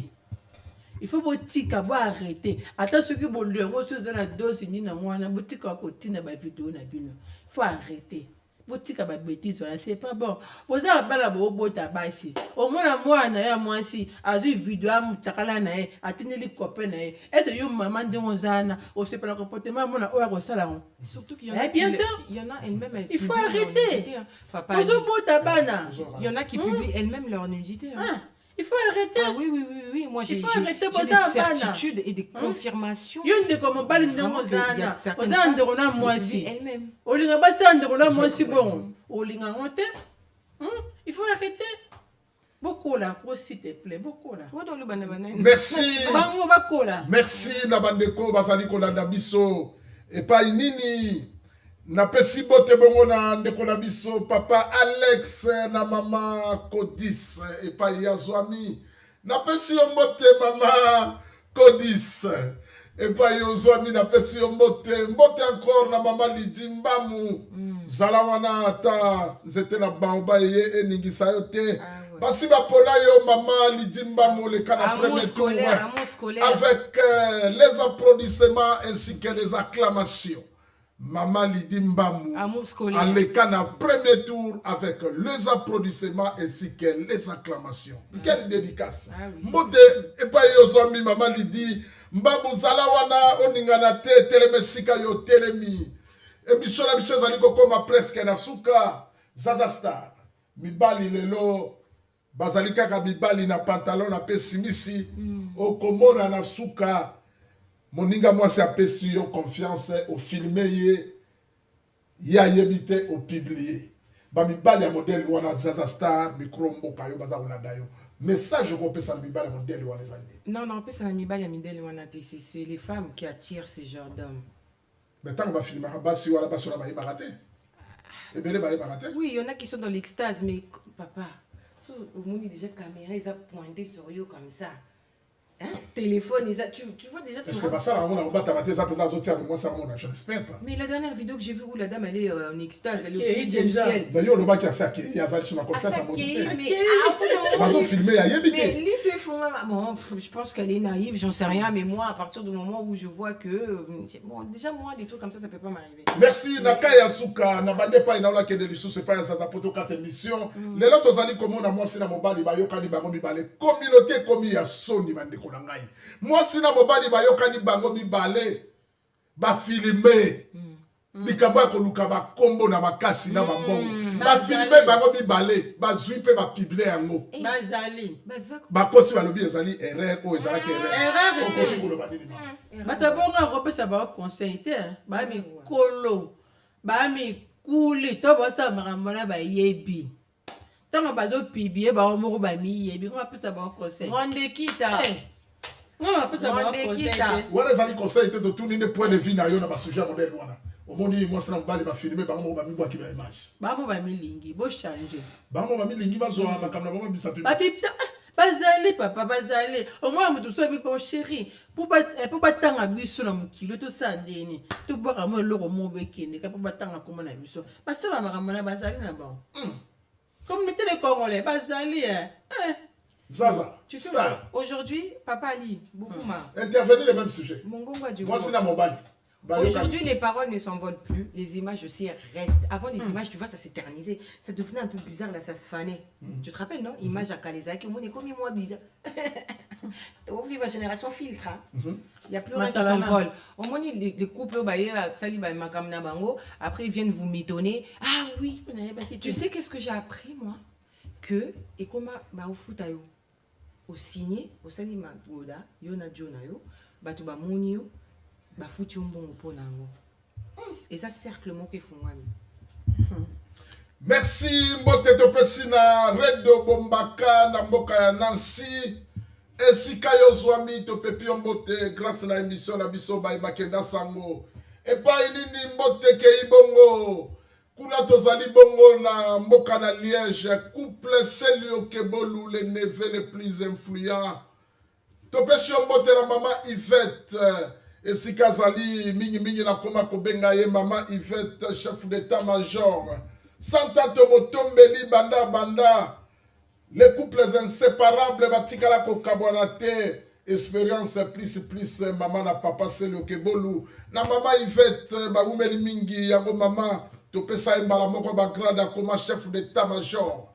Il faut botika bo arrêter. Attends ce que bon le ngo so na dosi ni na mwana botika ko tina ba video na bino. Il faut arrêter. Botika ba bêtise voilà, c'est pas bon. Boza bala bo bota basi. Au moins mwana ya mwasi azu video am takala na e atineli copain na e. Est-ce yo maman de mozana au c'est pas le comportement mona o ko sala. Surtout qu'il y en a il y en a elles-mêmes. Il faut arrêter. Papa. Il y en a qui publient elles-mêmes leur nudité. Il faut arrêter. Ah oui. Moi, j'ai des certitudes et des confirmations. Il y a des comme bali ndamozana. Oza ndorona mwasi. Elle-même. Olinga basa ndorona mwasi bon. Olinga ngote. Il faut arrêter. Beaucoup là, s'il te plaît, beaucoup là. Merci. Bango bakola. Merci na bandeko bazali kolanda biso. Et pas nini. Na pesi bote bongo na ndeko na biso papa Alex na mama Codis et pas Yazwami. Na pesi mbote mama Codis et pas Yazwami na pesi mbote encore na mama Lidimbamu. Zalawana ta zete na baoba ye eningisa yote. Basi ba pola yo mama Lidimbamu le kana premier tour avec les applaudissements ainsi que les acclamations. Maman Lydie Mbamou, en les canaux premier tour avec les applaudissements ainsi que les acclamations. Quelle dédicace! Mbote, et pas yozomi, Maman Lydie Mbamou Zalawana, oningana te, telemesika yo telemi. Et mission la mission zaliko koma presque na suka, Zaza Star. Mibali lelo, bazalika ka mibali na pantalon na pesimisi, okomona na suka. Moninga moi c'est apesi yo confiance au filmer ya yebite au publier. Ba mibali ya modèle wana Zaza Star micro mboka yo baza kolanda yo. Message ko pesa mibali ya modèle wana ezali. Non, pesa na mibali ya modèle wana c'est les femmes qui attirent ce genre d'hommes. Mais tant que va filmer basi wala basi na ba ibaraté. Et bien ba ibaraté. Oui, il y en a qui sont dans l'extase mais papa, so au moins déjà caméra ils a pointé sur yo comme ça. téléphone, tu vois déjà... Est-ce que ça, on va tabater ça pour la autre, moi, ça, je n'espère pas. Mais la dernière vidéo que j'ai vue où la dame, elle est en extase, elle est au Qui 7e ciel. Mais yo, le bac, il y a ça, il y a ça, je suis ça, ça mais filmé, il y a mais lui se font... Bon, je pense qu'elle est naïve, j'en sais rien, mais moi, à partir du moment où je vois que... Bon, déjà, moi, des trucs comme ça peut pas m'arriver. Merci, Nakaya Suka, Nabande pa inaola kende lisu, c'est pas ça poto 4 émissions. Les autres ozali comme on a moi sina mobali bayokani bango mibale. Communauté komi ya soni bande ko ngai. Moi sina mobali bayokani bango mibale. Ba filmer. Likambo ya koluka ba kombo na makasi na ba mbongo. Ba filmer bango mibale, ba zuipe ba publier yango. Bazali. Ba kosi balobi ezali erreur o ezala ke erreur. Erreur. Ko lo banini ba. Batabonga kopesa ba conseil te, ba mi kolo. Ba mi kuli to bosa makambo na ba yebi. Tango bazo pibie ba moko ba mi yebi, ko pesa ba conseil. Rende kita. Non, pesa ba conseil. Wana ezali conseil te de tout ni point de vue na yo na ba sujet modèle wana. Omoni moi sina mbali ba filmer bango ba mi bwa ki ba image. Ba mo ba mi lingi, bo changer. Ba mo ba mi lingi bazo makamna ba bisa pipi. Ba pipi. Bazali papa bazali. Au moins mutu so bi po chéri. Pour pas tanga biso na mukilo to sandeni. To boka mo loko mo bekene ka pour pas tanga comme na biso. Ba sala makamana bazali na ba. Comme mettez les Congolais bazali Zaza. Tu sais, aujourd'hui, Papa Ali, Boukouma. Intervenir les mêmes sujets. Moi, c'est dans mon bail. Aujourd'hui, les paroles ne s'envolent plus, les images aussi restent. Avant, les images, tu vois, ça s'éternisait. Ça devenait un peu bizarre, là, ça se fanait. Tu te rappelles, non? Image à Kalezaki, au moins, comme moi, bizarre. On vit la génération filtre. Il n'y a plus rien qui s'envole. Au moins, les couples, après, ils viennent vous mitonner. Ah oui, tu sais qu'est-ce que j'ai appris, moi? Que, et comment, au foot, au signé, au salima goda, yona jonayo, batu ba munio, ba futi umbongo po nango. Et ça cerclement que font wami. Merci mbote topesina Redo Bombaka na mboka ya Nancy. Esika yo zwami topepi mbote grâce na émission na biso ba bakenda sango. Et pas nini mbote ke ibongo. Kuna tozali bongo na mboka na Liège, couple Celio Kebolu, les neveux les plus influents. Topesi mbote na mama Yvette, esika zali mingi na koma kobenga ye mama Yvette, chef d'état-major. Santa Tomotombeli banda, les couples inséparables batikala ko kabwanate. Expérience plus maman na papa Celio Kebolu. Na mama Yvette ba umeli mingi yango mama. Topesa imbala moko ba grade comme chef d'état-major.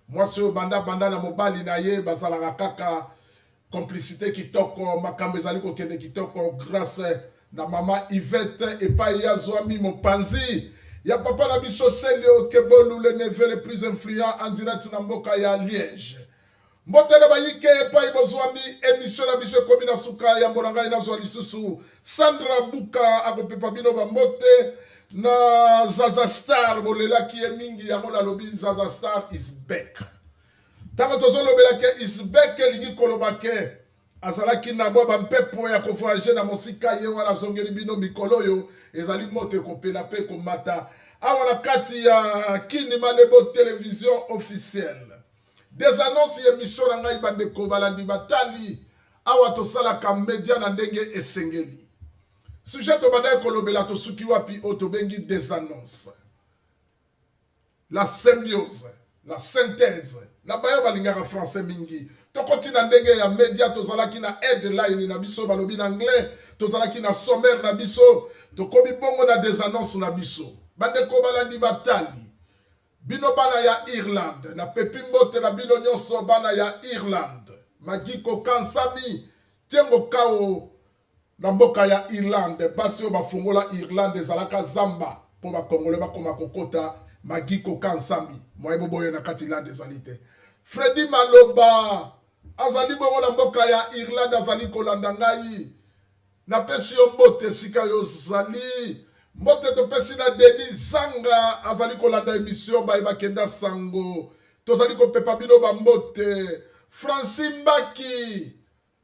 Moi c'est banda na mobali na ye bazala kaka complicité qui toko makambo ezali ko kende ki toko grâce na mama Yvette et pas ya Zwami Mopanzi. Ya papa na biso Celio Kebolu le neveu le plus influent en direct na mboka ya Liège. Mbote na bayike pa ibozwami émission na biso komi na suka ya mbonanga na zwa lisusu. Sandra Buka akopepa bino ba mbote. Na Zaza Star bolela ki mingi yango na lobi Zaza Star is back. Tama tozo lobela ke is back lingi kolobake azalaki na bwa bampepo ya kovoyager na mosika ye wana zongeli bino mikolo yo ezali moto kopela pe komata awa na kati ya Kinima Lebo télévision officielle. Des annonces émission na ngai bandeko balandi batali awa tosalaka média na ndenge esengeli. Sujet au banaï kolobela to suki wapi otobengi des annonces. La symbiose, la synthèse. Na bayo balingara français mingi. To continue ndenge ya média to zalaki na headline na biso balobi na anglais, to zalaki na sommaire na biso, to kobi bongo na des annonces na biso. Bande ko balandi batali. Bino bana ya Irlande, na pepi mbote na bino nyonso bana ya Irlande. Magiko kansami, tiengo kao na mboka ya Irlande, basi yo bafungola Irlande ezalaka zamba po ba Congolais bakoma kokota Magiko Kansambi. Moyebo boye na kati Irlande ezalite. Freddy Maloba azali bongo na mboka ya Irlande azali kolanda ngai. Na pesi yo mbote sika yo zali. Mbote to pesi na Denis Zanga azali kolanda émission ba bakenda sango. Tozali ko pepa bino ba mbote. Francine Mbaki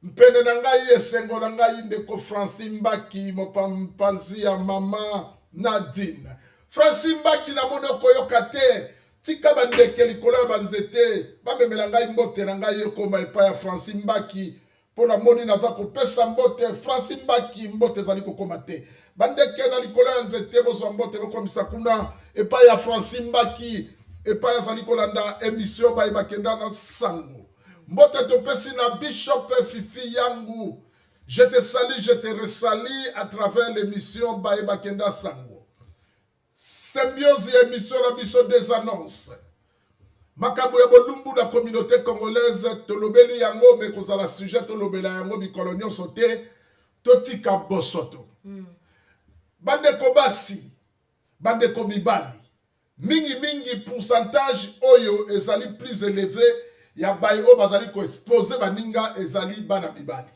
mpene na ngai esengo na ngai ndeko Francine Mbaki mopampanzi ya mama Nadine. Francine Mbaki na monoko yoka te tika bandeke likolo ya banzete bamemela ngai mbote na ngai ekoma epa ya Francine Mbaki Pour la moni naza kopesa mbote Francine Mbaki mbote zali kokoma te. Bandeke na likolo ya nzete bozwa mbote bokomisa kuna epai ya Francine Mbaki epai azali kolanda émission bayebakenda na sango. Mbote topesi na Bishop Fifi yangu. Je te salue, je te resalie à travers l'émission bayebakenda sango. Symbiose émission la biso des annonces. Makambo ya bolumbu la communauté congolaise tolobeli yango me kozala sujet tolobela yango mikolo nyonso te totika bosoto. Bandeko basi, bandeko mibali. Mingi pourcentage oyo ezali plus élevé ya bayo bazali ko exposer baninga ezali bana mibali.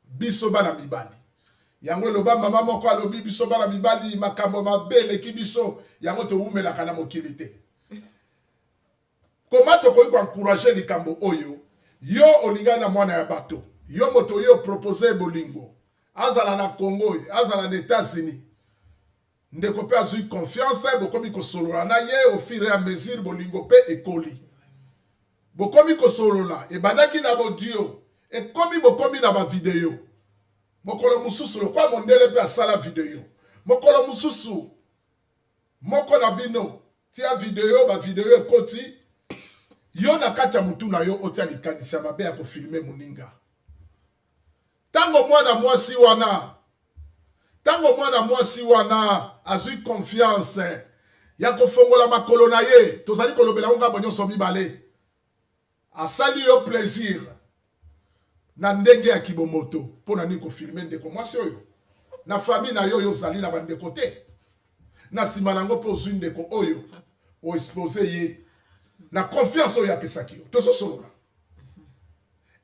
Biso bana mibali. Yango loba mama moko alobi biso bana mibali makambo mabele ki biso yango to umela kana mokilité. Comment tu peux encourager les kambo oyo? Yo olinga na mwana ya bato. Yo moto yo proposer bolingo. Azala na Congo, azala na États-Unis. Ndeko pe azui confiance, bokomi ko solola na ye au fur et à mesure bolingo pe ekoli. Bokomi ko solola e bandaki na bodio e komi bokomi na ba video. Mokolo mususu lo kwa mondele pe asala video. Mokolo mususu moko na bino tia video ba video ekoti. Yo na kati ya mutu na yo otia likanisa mabe ya kofilme moninga. Tango mwana mwasi wana azui confiance ya kofongola makolo na ye tozali kolobela ngo ngabo nyonso mibale asali yo plaisir na ndenge ya kibomoto pona ni kofilme ndeko mwasi oyo na famille na yo zali na bandeko te na sima nango po ozui ndeko oyo o expose ye na confiance oyo apesaki yo tozo solola.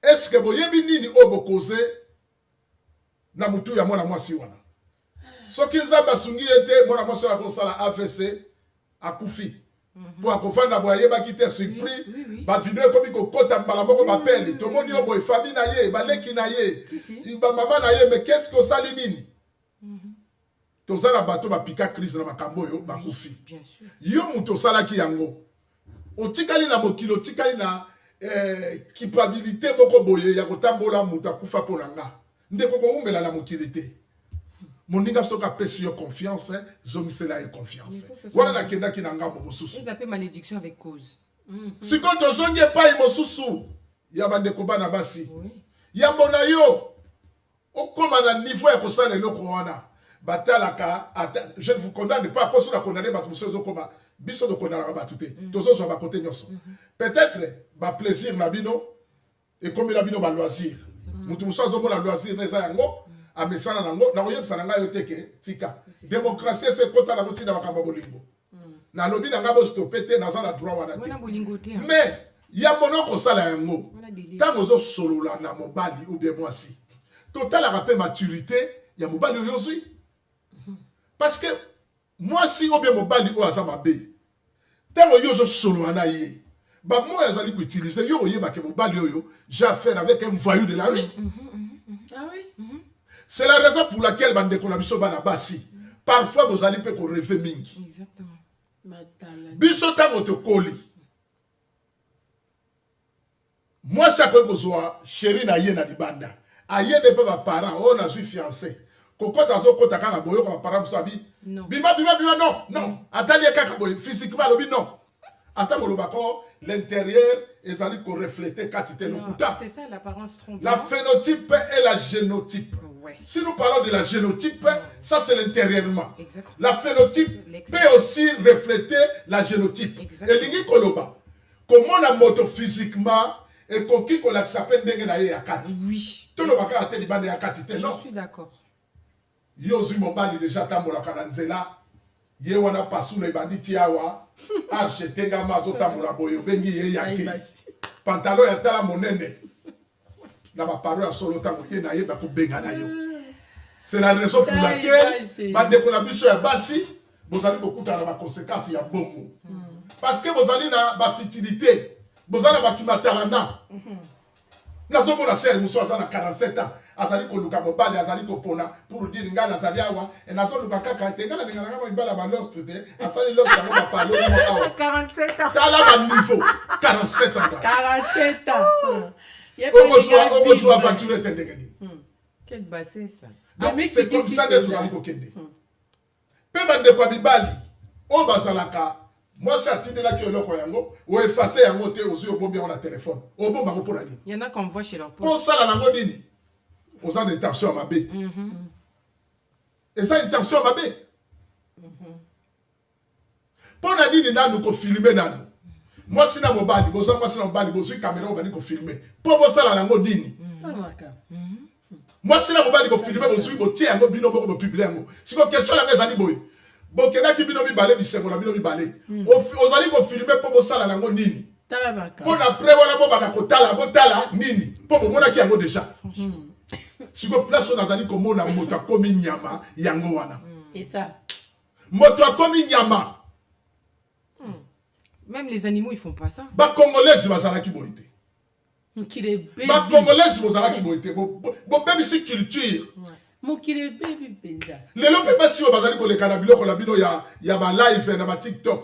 Est-ce que boyebi nini oyo bokoze na mutu ya mwana mwasi wana? Soki nzambe asungi ete mwana mwasi wana kosala AVC akufi po akofanda boye ayebaki te surpris ba video ekomi kokota mbala moko bapeli tomoni oyo boye famille na ye baleki na ye ba mama na ye mais qu'est-ce que osali nini? Tozala bato bapika crise na makambo oyo bakufi. Yo mutu osalaki yango otikali na mokilo otikali na kipabilité moko boye ya kotambola mutu akufa pona nga ndeko ko umela na mokilité moninga soka pesi yo confiance zomisela ye confiance wala na kenda ki na ngambo mosusu ils appellent malédiction avec cause. Siko tozongi epai mosusu ya bandeko bana basi ya mbona yo okoma na niveau ya kosala eloko wana batalaka je ne vous condamne pas pour cela condamner bato mosusu okoma biso de condamner bato te tozozwa bakote nyonso peut-être ba plaisir na bino ekomi na bino ba loisir mutu mosusu azomona loisir na eza yango amesana nango na oyebisa na ngai yo teke tika démocratie se kota na motina makambo bolingo na lobi na ngabo stopé te naza na droit wana te mais ya mono kosala yango tango zo solola na mobali ou bien mwasi totalaka pe maturité ya mobali oyo zui parce que mwasi ou bien mobali oyo aza mabe tango yo zo solola na ye ba moyo azali ko utiliser yo oyebake mobali oyo j'ai affaire avec un voyou de la rue. Ah oui. C'est la raison pour laquelle bandeko na biso bana basi parfois vous allez pe ko rêver mingi. Exactement. Biso tango te koli. Moi ça ko kozwa chéri na ye na libanda. Aye de pa ba parents on a su fiancé. Kokota zo kota kaka boyo ko ba parents so abi. Bima non. Atali kaka boyo physiquement lobi non. Attends le bako l'intérieur ezali ko refléter quantité le kuta. C'est ça l'apparence trompante. La phénotype et la génotype. Ouais. Si nous parlons de la génotype, ça c'est l'intérieurement. Exactement. La phénotype peut aussi refléter la génotype. Et l'igi koloba, comment on a moto physiquement et qu'on qui qu'on s'appelle n'engagé à 4. Oui. Tout le monde a été libéré à 4. Je suis d'accord. Yozu mobali déjà tambola kananzela. Ye wana pasu le banditi yawa. Arche tenga mazo tambola boyo bengi ye yake. Pantalon ya tala monene. Na ba parole solo tango ye na ye ba ko benga na yo. C'est la raison pour laquelle bandeko na biso ya basi bozali kokuta na ba conséquences ya bongo. Parce que bozali na ba fertilité, bozali na ba kimatalana. Nazo mona sere muso azana 47 ans, azali ko luka mobali azali ko pona pour dire ngana azali awa et nazo luka kaka te ngana ngana ngana ibala ba l'autre te, asali l'autre ya ba parler awa. 47 ans. Tala ba niveau 47 ans. 47 ans. On reçoit voiture et tendegeni. Quel bassin ça. Donc c'est comme ça que vous allez kokende. Pe bande kwa bibali. O bazalaka. Moi c'est atindela ki oloko yango, o effacer yango te ozi obombi on a téléphone. O bomba ko pona ni. Il y en a qu'on voit chez leurs potes. Pour ça la nango nini. Aux a intention à mabe. Et ça intention à mabe. Pour na nini nanu ko filmer nanu. Moi si na mobali, boza moi si na mobali, bozu caméra obani ko filmer. Pour bo ça la nango nini. Moi si na mobali ko filmer bozu ko tie yango bino boko publier yango. Si ko question la ngeza ni boy. Bokena ki bino mi balé bisengo la bino mi balé. Ozali ko filmer pour bo ça la nango nini. Pour après wana bo bana ko tala bo tala nini. Pour bo mona ki yango déjà. Franchement. Si ko place on azali ko mona moto komi nyama yango wana. Et ça. Moto komi nyama. Même les animaux, ils font pas ça. Ba Congolais, bazala ki boité. Ba Congolais, bazala ki boité. Bo baby si culture. Mon qui est baby benda. Les lots pas si bazali ko le kanabilo ko la bino ya ba live na ba TikTok.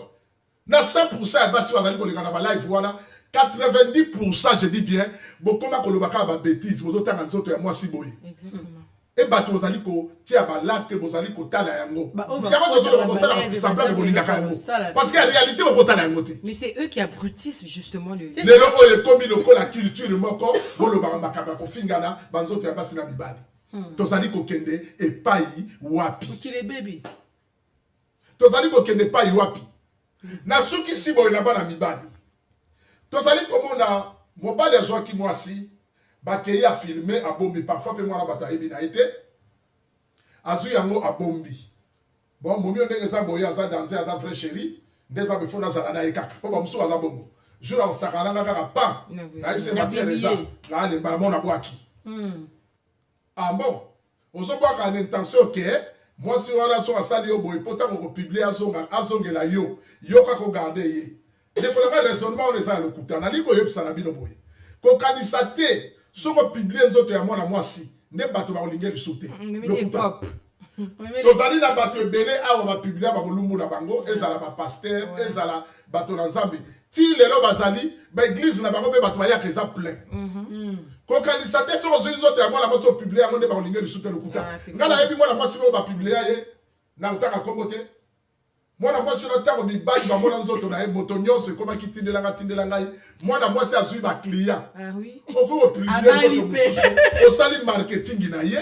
Na 100% ba si bazali ko le kanaba live voilà. 90% je dis bien. Bo koma ko lo baka ba bêtise, bo tanga nzoto ya moi si boy. Exactement. Et bato bozali ko tia ba late bozali ko tala yango. Ya ba tozolo ko sala semblable ko linga yango. Parce qu'en réalité bo tala yango te. Mais c'est eux qui abrutissent justement le. Les locaux est comme le ko la culture moko, bo lo ba makaba ko fingana banzoto ya basi na mibali. Tozali ko kende e pai wapi. Qui est baby. Tozali ko kende pai wapi. Na suki si bo na bana mibali. Tozali ko mona mobali azwa ki mwasi. Bakei a filmé a bombi parfois pe mwana batayi bina été azu yango a bombi bon bombi on ndenge boya aza danser aza vrai chéri ndeza befo na zala na ekaka po ba musu aza bongo jour on sakana nga ka pa na yise matière eza na le mbala mona bwaki ah bon ozo kwa ka intention que moi si on so asali yo boy pourtant on publier azongela yo ka ko garder ye de ko la raisonnement on les a le kuta na liko yebisa na bino boy ko kanisa te soko publier nzoto ya mwana mwasi ne bato ba olinge lisute tozali na bato ebele awa ba publier ba bolumbu na bango ezala ba pasteur ezala bato na nzambe ti lelo bazali ba église na bango pe bato ba ya keza plein ko kanisa te soko nzoto ya mwana mwasi o publier yango ne ba olinge lisute lokuta ngala yebi mwana mwasi ba publier ye na utaka kombo te mwana mwasi na tango mibali bamona nzoto na ye moto nyonso ekomaki tindelanga ngai mwana mwasi azwi ba client okoki opublier nzoto osali marketing na ye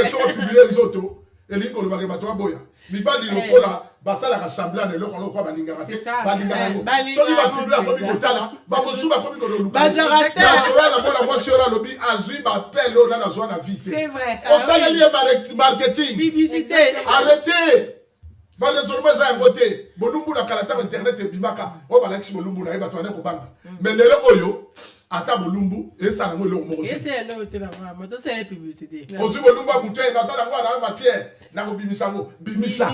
soko publier nzoto elingi kolobaka bato baboya mibali lokola basalaka semblant eloko lokwa balingaka te balingaka yango soki bapublier akomi kotala bamosusu bakomi kololukasolana mwana mwasi oyo alobi azwi bapele oyo nana azwa na vie te osaleli ye marketing arrêtez. Ba désormais ça yango te bolumbu na kalata internet ebimaka o balakisi bolumbu na bato ane ko banga mais lelo oyo ata bolumbu et ça ngo eloko moko et c'est là te la maman to c'est la publicité ozi bolumbu abuté na ça ngo na matière na ko bimisa ngo bimisa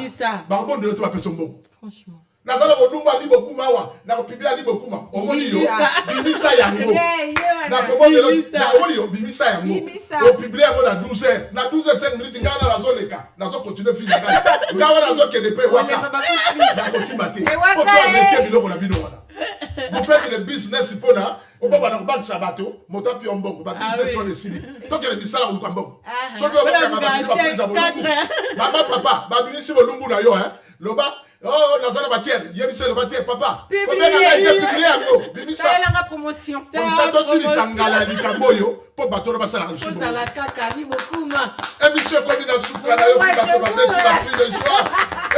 ba bon de l'autre personne bon franchement na ça bolumbu ali bokuma wa na ko publier ali bokuma o moni yo bimisa yango na ko bon de l'autre na o moni yo bimisa yango o publier ngo na 12h na 12h5 minutes ngana na zoleka na zo continuer film ngana ngana na zo ke de pe waka na ko timate o to avec biloko na bino wana vous faites le business pona o baba na bank sabato moto pi ombongo ba business sur le sili to ke le bisala ko mbongo so do ba mama papa ba binisi bolumbu na yo hein loba oh nazana batière yebise le batière papa ko bena na été publié ngo bimisa ça la promotion ça to tili sangala likamboyo po bato na basala ko sala kaka ni bokuma émission comme na suka na yo bato ba beti ba plus de joie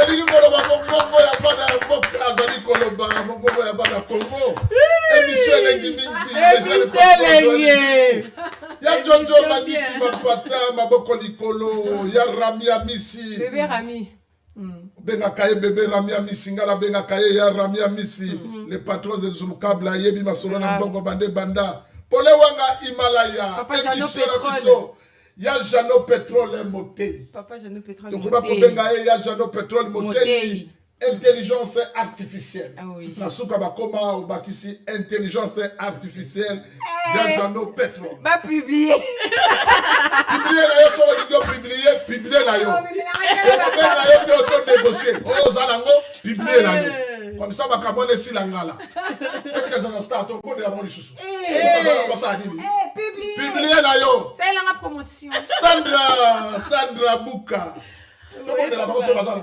elingi koloba bongo ya bana ya boka azali koloba bongo ya bana Congo émission ya Jojo Maniki Mapata maboko likolo ya Rami Amisi bébé Rami benga kaye bébé Rami Amisi ngala benga kaye ya Rami Amisi les patrons de Zulukabla yebi masolo na bongo bande banda pole wanga Himalaya Papa Jano Pétrole ya Jano Pétrole Motei Papa Jano Pétrole Motei donc ko benga ya Jano Pétrole Motei intelligence artificielle. Ah oui. Nasuka bakoma ou bakisi intelligence artificielle ya Jano Pétrole. Pas publié. Publié na yo so publié na yo. Publié na yo te auto négocier. O zalango publié na yo. Comme ça, ma cabane est si la ngala. Est-ce que ça va start au bout de la bonne chouchou? Publié là yo. Ça, il a ma promotion. Sandra Bouka. Tout le monde est là-bas sur Bazar.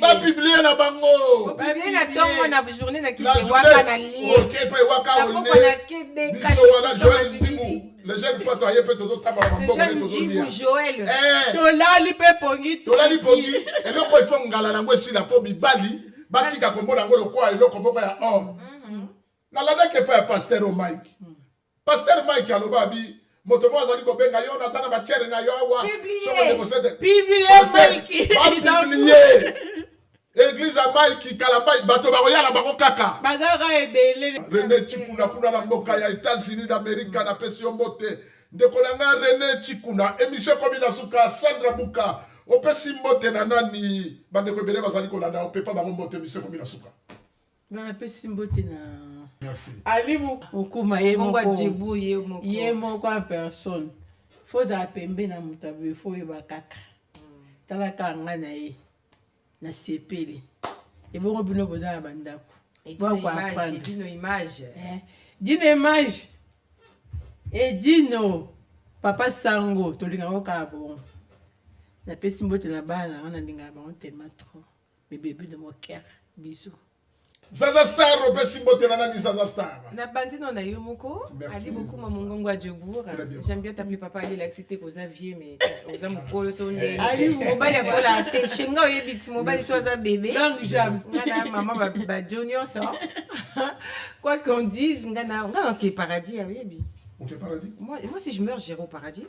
Ba publié la bango. Publié la tombe na journée na La kiche journée. waka na lié. Ok, pas waka Na au poko na nez. Québec. Biso wana Joël Ndimou. Les jeunes pas toi, peut tout tamba Le bango. jeune Djibou Joël. tolali mpe pongi Tolali pongi. Eloko il faut ngala nango esila po mibali. Batika kombo nango lokwa eloko moko ya or. Nalandaki epai ya pasteur Mike. Pasteur Mike aloba bi moto mo azali kobenga yo naza na batiere na yo awa. Publié Publié. Église ya Mike Kalamba bato bakoyala bango kaka. bazaka ebele René Chikuna kuna na mboka ya États-Unis d'Amérique na pesi yo mbote. Ndeko na nga René Chikuna émission komi na suka Sandra Bouka. Opesi mbote na nani bandeko ebele bazali kolanda opepa bango mbote émission komi na suka. banapesi mbote na Merci. ali mokuma ye Mungu moko Djibou ye moko en personne fo ozala pembe na moto aboye fo oyeba kaka talaka nga na ye na sepeli ebongo bino boza na bandako Dino image. dino image edino papa sango tolingaka kaka bongo napesi mbote na bana wana ndingaka bango tellement trop bebebe de mon cœur bisous. Zaza Star, opesi mbote na nani Zaza Star. Na bandino na yo moko. Merci. Ali beaucoup mamungongo à Djibou. J'aime bien t'appeler papa ali l'accepter aux avieux mais aux amis kolo sonde. Ali mobali akola te shenga oyebiti mobali toza bébé. Longue jambe. Ngana maman ba junior ça. Quoi qu'on dise ngana ke paradis ayebi. Ok paradis. Moi si je meurs j'irai au paradis.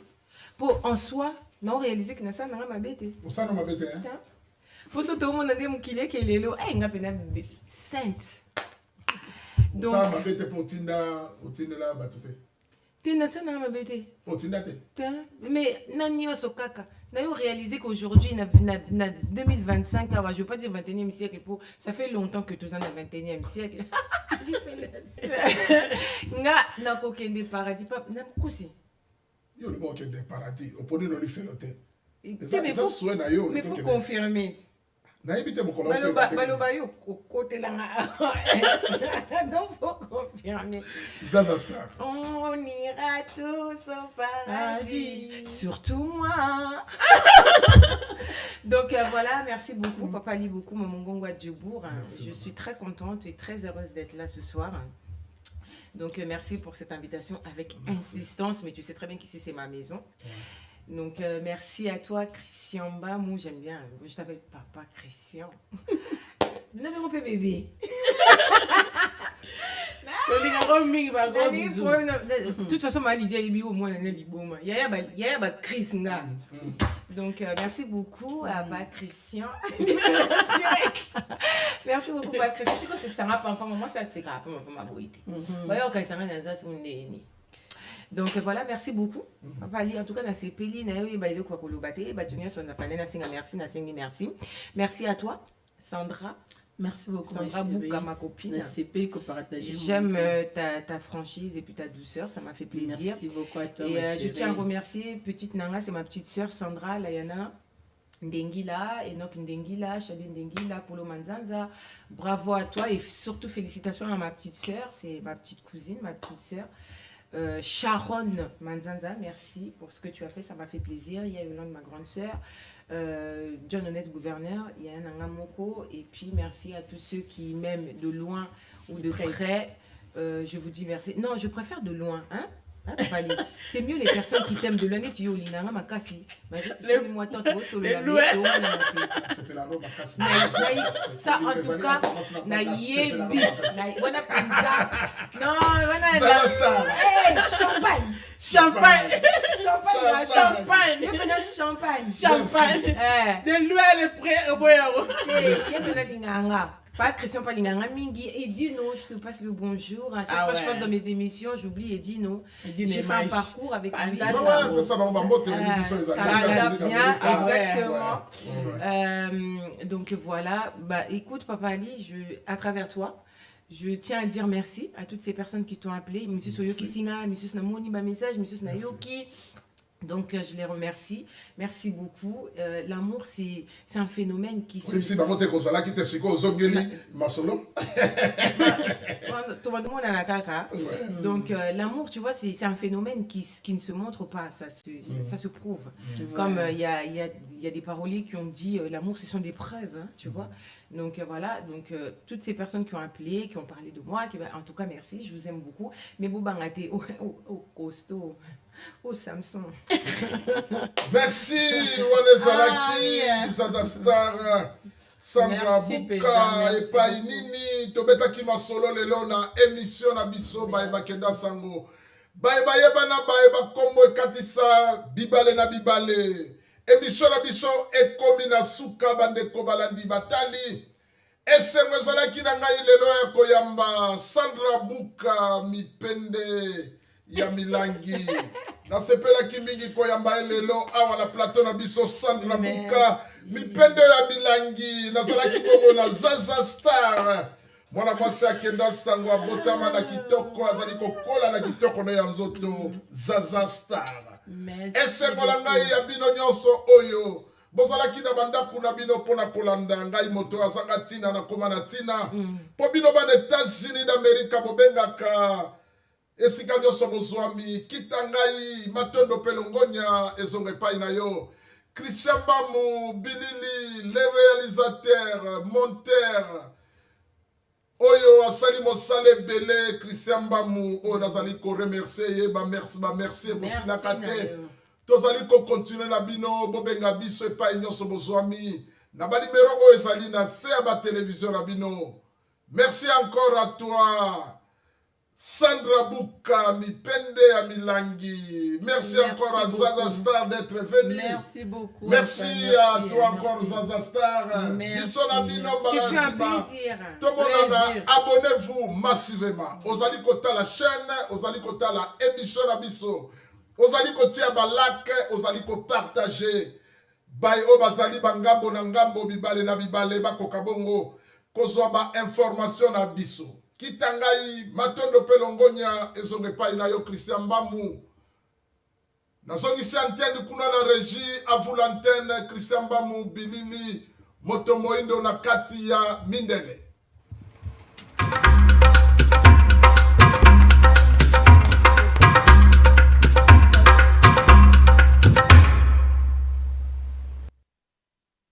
Pour en soi, non réaliser que na ça na ma bête. Pour ça non ma bête hein. Pour ça tout le monde a dit mukile ke lelo nga pena sainte. Donc ça ma bête pour tinda la batute. Tina ça na ma bête. Pour tinda te. Mais nani oso kaka. Na yo réaliser qu'aujourd'hui na 2025 je veux pas dire 21e siècle pour ça fait longtemps que tous en 21e siècle. Nga na kokende paradis pas na kosi. Yo le bon que des paradis. Au point no li fait l'hôtel. Mais faut confirmer. Baloba yo côté là. Donc faut confirmer. On ira tous au paradis. Surtout moi. Donc voilà, merci beaucoup Papa Ali beaucoup Maman Ngongwa Djibour. Je suis très contente et très heureuse d'être là ce soir. Donc merci pour cette invitation avec insistance, mais tu sais très bien qu'ici c'est ma maison. Donc merci à toi Christian Ba, moi j'aime bien, je t'appelle Papa Christian. Vous avez mon bébé. De toute façon, ma Lydia est au moins il y a Chris nga. Donc merci beaucoup à Christian. Merci beaucoup Christian. Tu sais que ça m'a pas enfin moi ça c'est grave ma beauté. Voyons quand ça m'a dans ça son nez. Donc voilà, merci beaucoup. Papa Ali en tout cas na sepeli na yo ba ile kwa kolobate ba tunia son apane na singa merci. Merci à toi Sandra. Merci beaucoup Sandra Bouka, ma copine. J'aime ta franchise et puis ta douceur, ça m'a fait plaisir. Merci beaucoup à toi. Et je tiens à remercier petite Nanga, c'est ma petite sœur Sandra Layana Ndengila, Enoch Ndengila, Chadine Ndengila, Polo Manzanza. Bravo à toi et surtout félicitations à ma petite sœur, c'est ma petite cousine, ma petite sœur. Sharon Manzanza, merci pour ce que tu as fait, ça m'a fait plaisir. Il y a Yolande, ma grande sœur, John Honnête, gouverneur, il y a Nanga Moko, et puis merci à tous ceux qui m'aiment de loin ou de près. Je vous dis merci. Non, je préfère de loin, hein? C'est mieux les personnes qui t'aiment de loin. Tu es au Linanga Makasi. Moi, tant que sur le ça, en tout cas, na yebi. Wana panza. Non, wana champagne. Champagne. De loin le prêt au boyaro. Pas Christian Palinganga Mingi et Dino, je te passe le bonjour. À chaque fois que je passe dans mes émissions, j'oublie Edino. J'ai fait un parcours avec lui. Ça va bien, exactement. Donc voilà, bah écoute Papa Ali, à travers toi, je tiens à dire merci à toutes ces personnes qui t'ont appelé. Monsieur Soyoki Singa, Monsieur Snamoni, ma message, Monsieur Snayoki. Donc, je les remercie. Merci beaucoup. L'amour, c'est un phénomène qui se... Si bah, monte comme ça, là, qui te siko, zongeli, masolo. Tout le monde a la caca. Donc, l'amour, tu vois, c'est un phénomène qui ne se montre pas, ça se prouve. Comme il y a des paroliers qui ont dit l'amour, ce sont des preuves, hein, tu vois. Donc, voilà. Donc, toutes ces personnes qui ont appelé, qui ont parlé de moi, en tout cas, merci, je vous aime beaucoup. Mais vous bangate au costaud. Oh Samson. Merci Wanezalaki, Zaza Star, Sandra Buka, Epai Nini, Tobetaki Masolo lelo na émission na biso Baeba Kenda Sango. Baeba yeba na baeba kombo ekatisa bibale na bibale. Émission na biso ekomi na suka bandeko balandi batali. Esengo ezalaki na ngai lelo ya koyamba Sandra Buka mipende ya milangi nasepelaki mingi koyamba lelo awa na plateau na biso Sandra Buka mipende ya milangi nazalaki bongo na Zaza Star mwana mwasi akenda sango abotama na kitoko azali kokola na kitoko na ya nzoto Zaza Star esengo na ngai ya bino nyonso oyo bozalaki na bandako na bino mpona kolanda ngai moto azanga ntina na koma na ntina mpo bino bana États-Unis d'Amérique bobengaka esika nyonso bozwami kita ngai matondo mpe longonia ezonga epai na yo Christian Bamu Bilili le réalisateur monteur oyo asali mosala ebele Christian Bamu oyo nazali koremercie ye bamercie bosilaka te tozali kokontinue na bino bobenga biso epai nyonso bozwami na banimero oyo ezali na se ya batelevizio na bino. Merci encore à toi Sandra Buka, mipende ya milangi. Merci encore à Zaza Star d'être venu. Merci beaucoup. Merci à toi encore Zaza Star. Merci. C'est un plaisir. Tout le monde abonnez-vous massivement. Ozali kota la chaîne, ozali kota la émission na biso. Ozali kotia ba like, ozali ko partager. Bay o bazali bangambo na ngambo bibale na bibale bakoka bongo kozwa ba information na biso. Kitangai matondo pelongonia ezonge pai na yo Christian Bamu. Nazongisi antenne kuna na régie avu l'antenne Christian Bamu Bilili moto moindo na kati ya Mindele.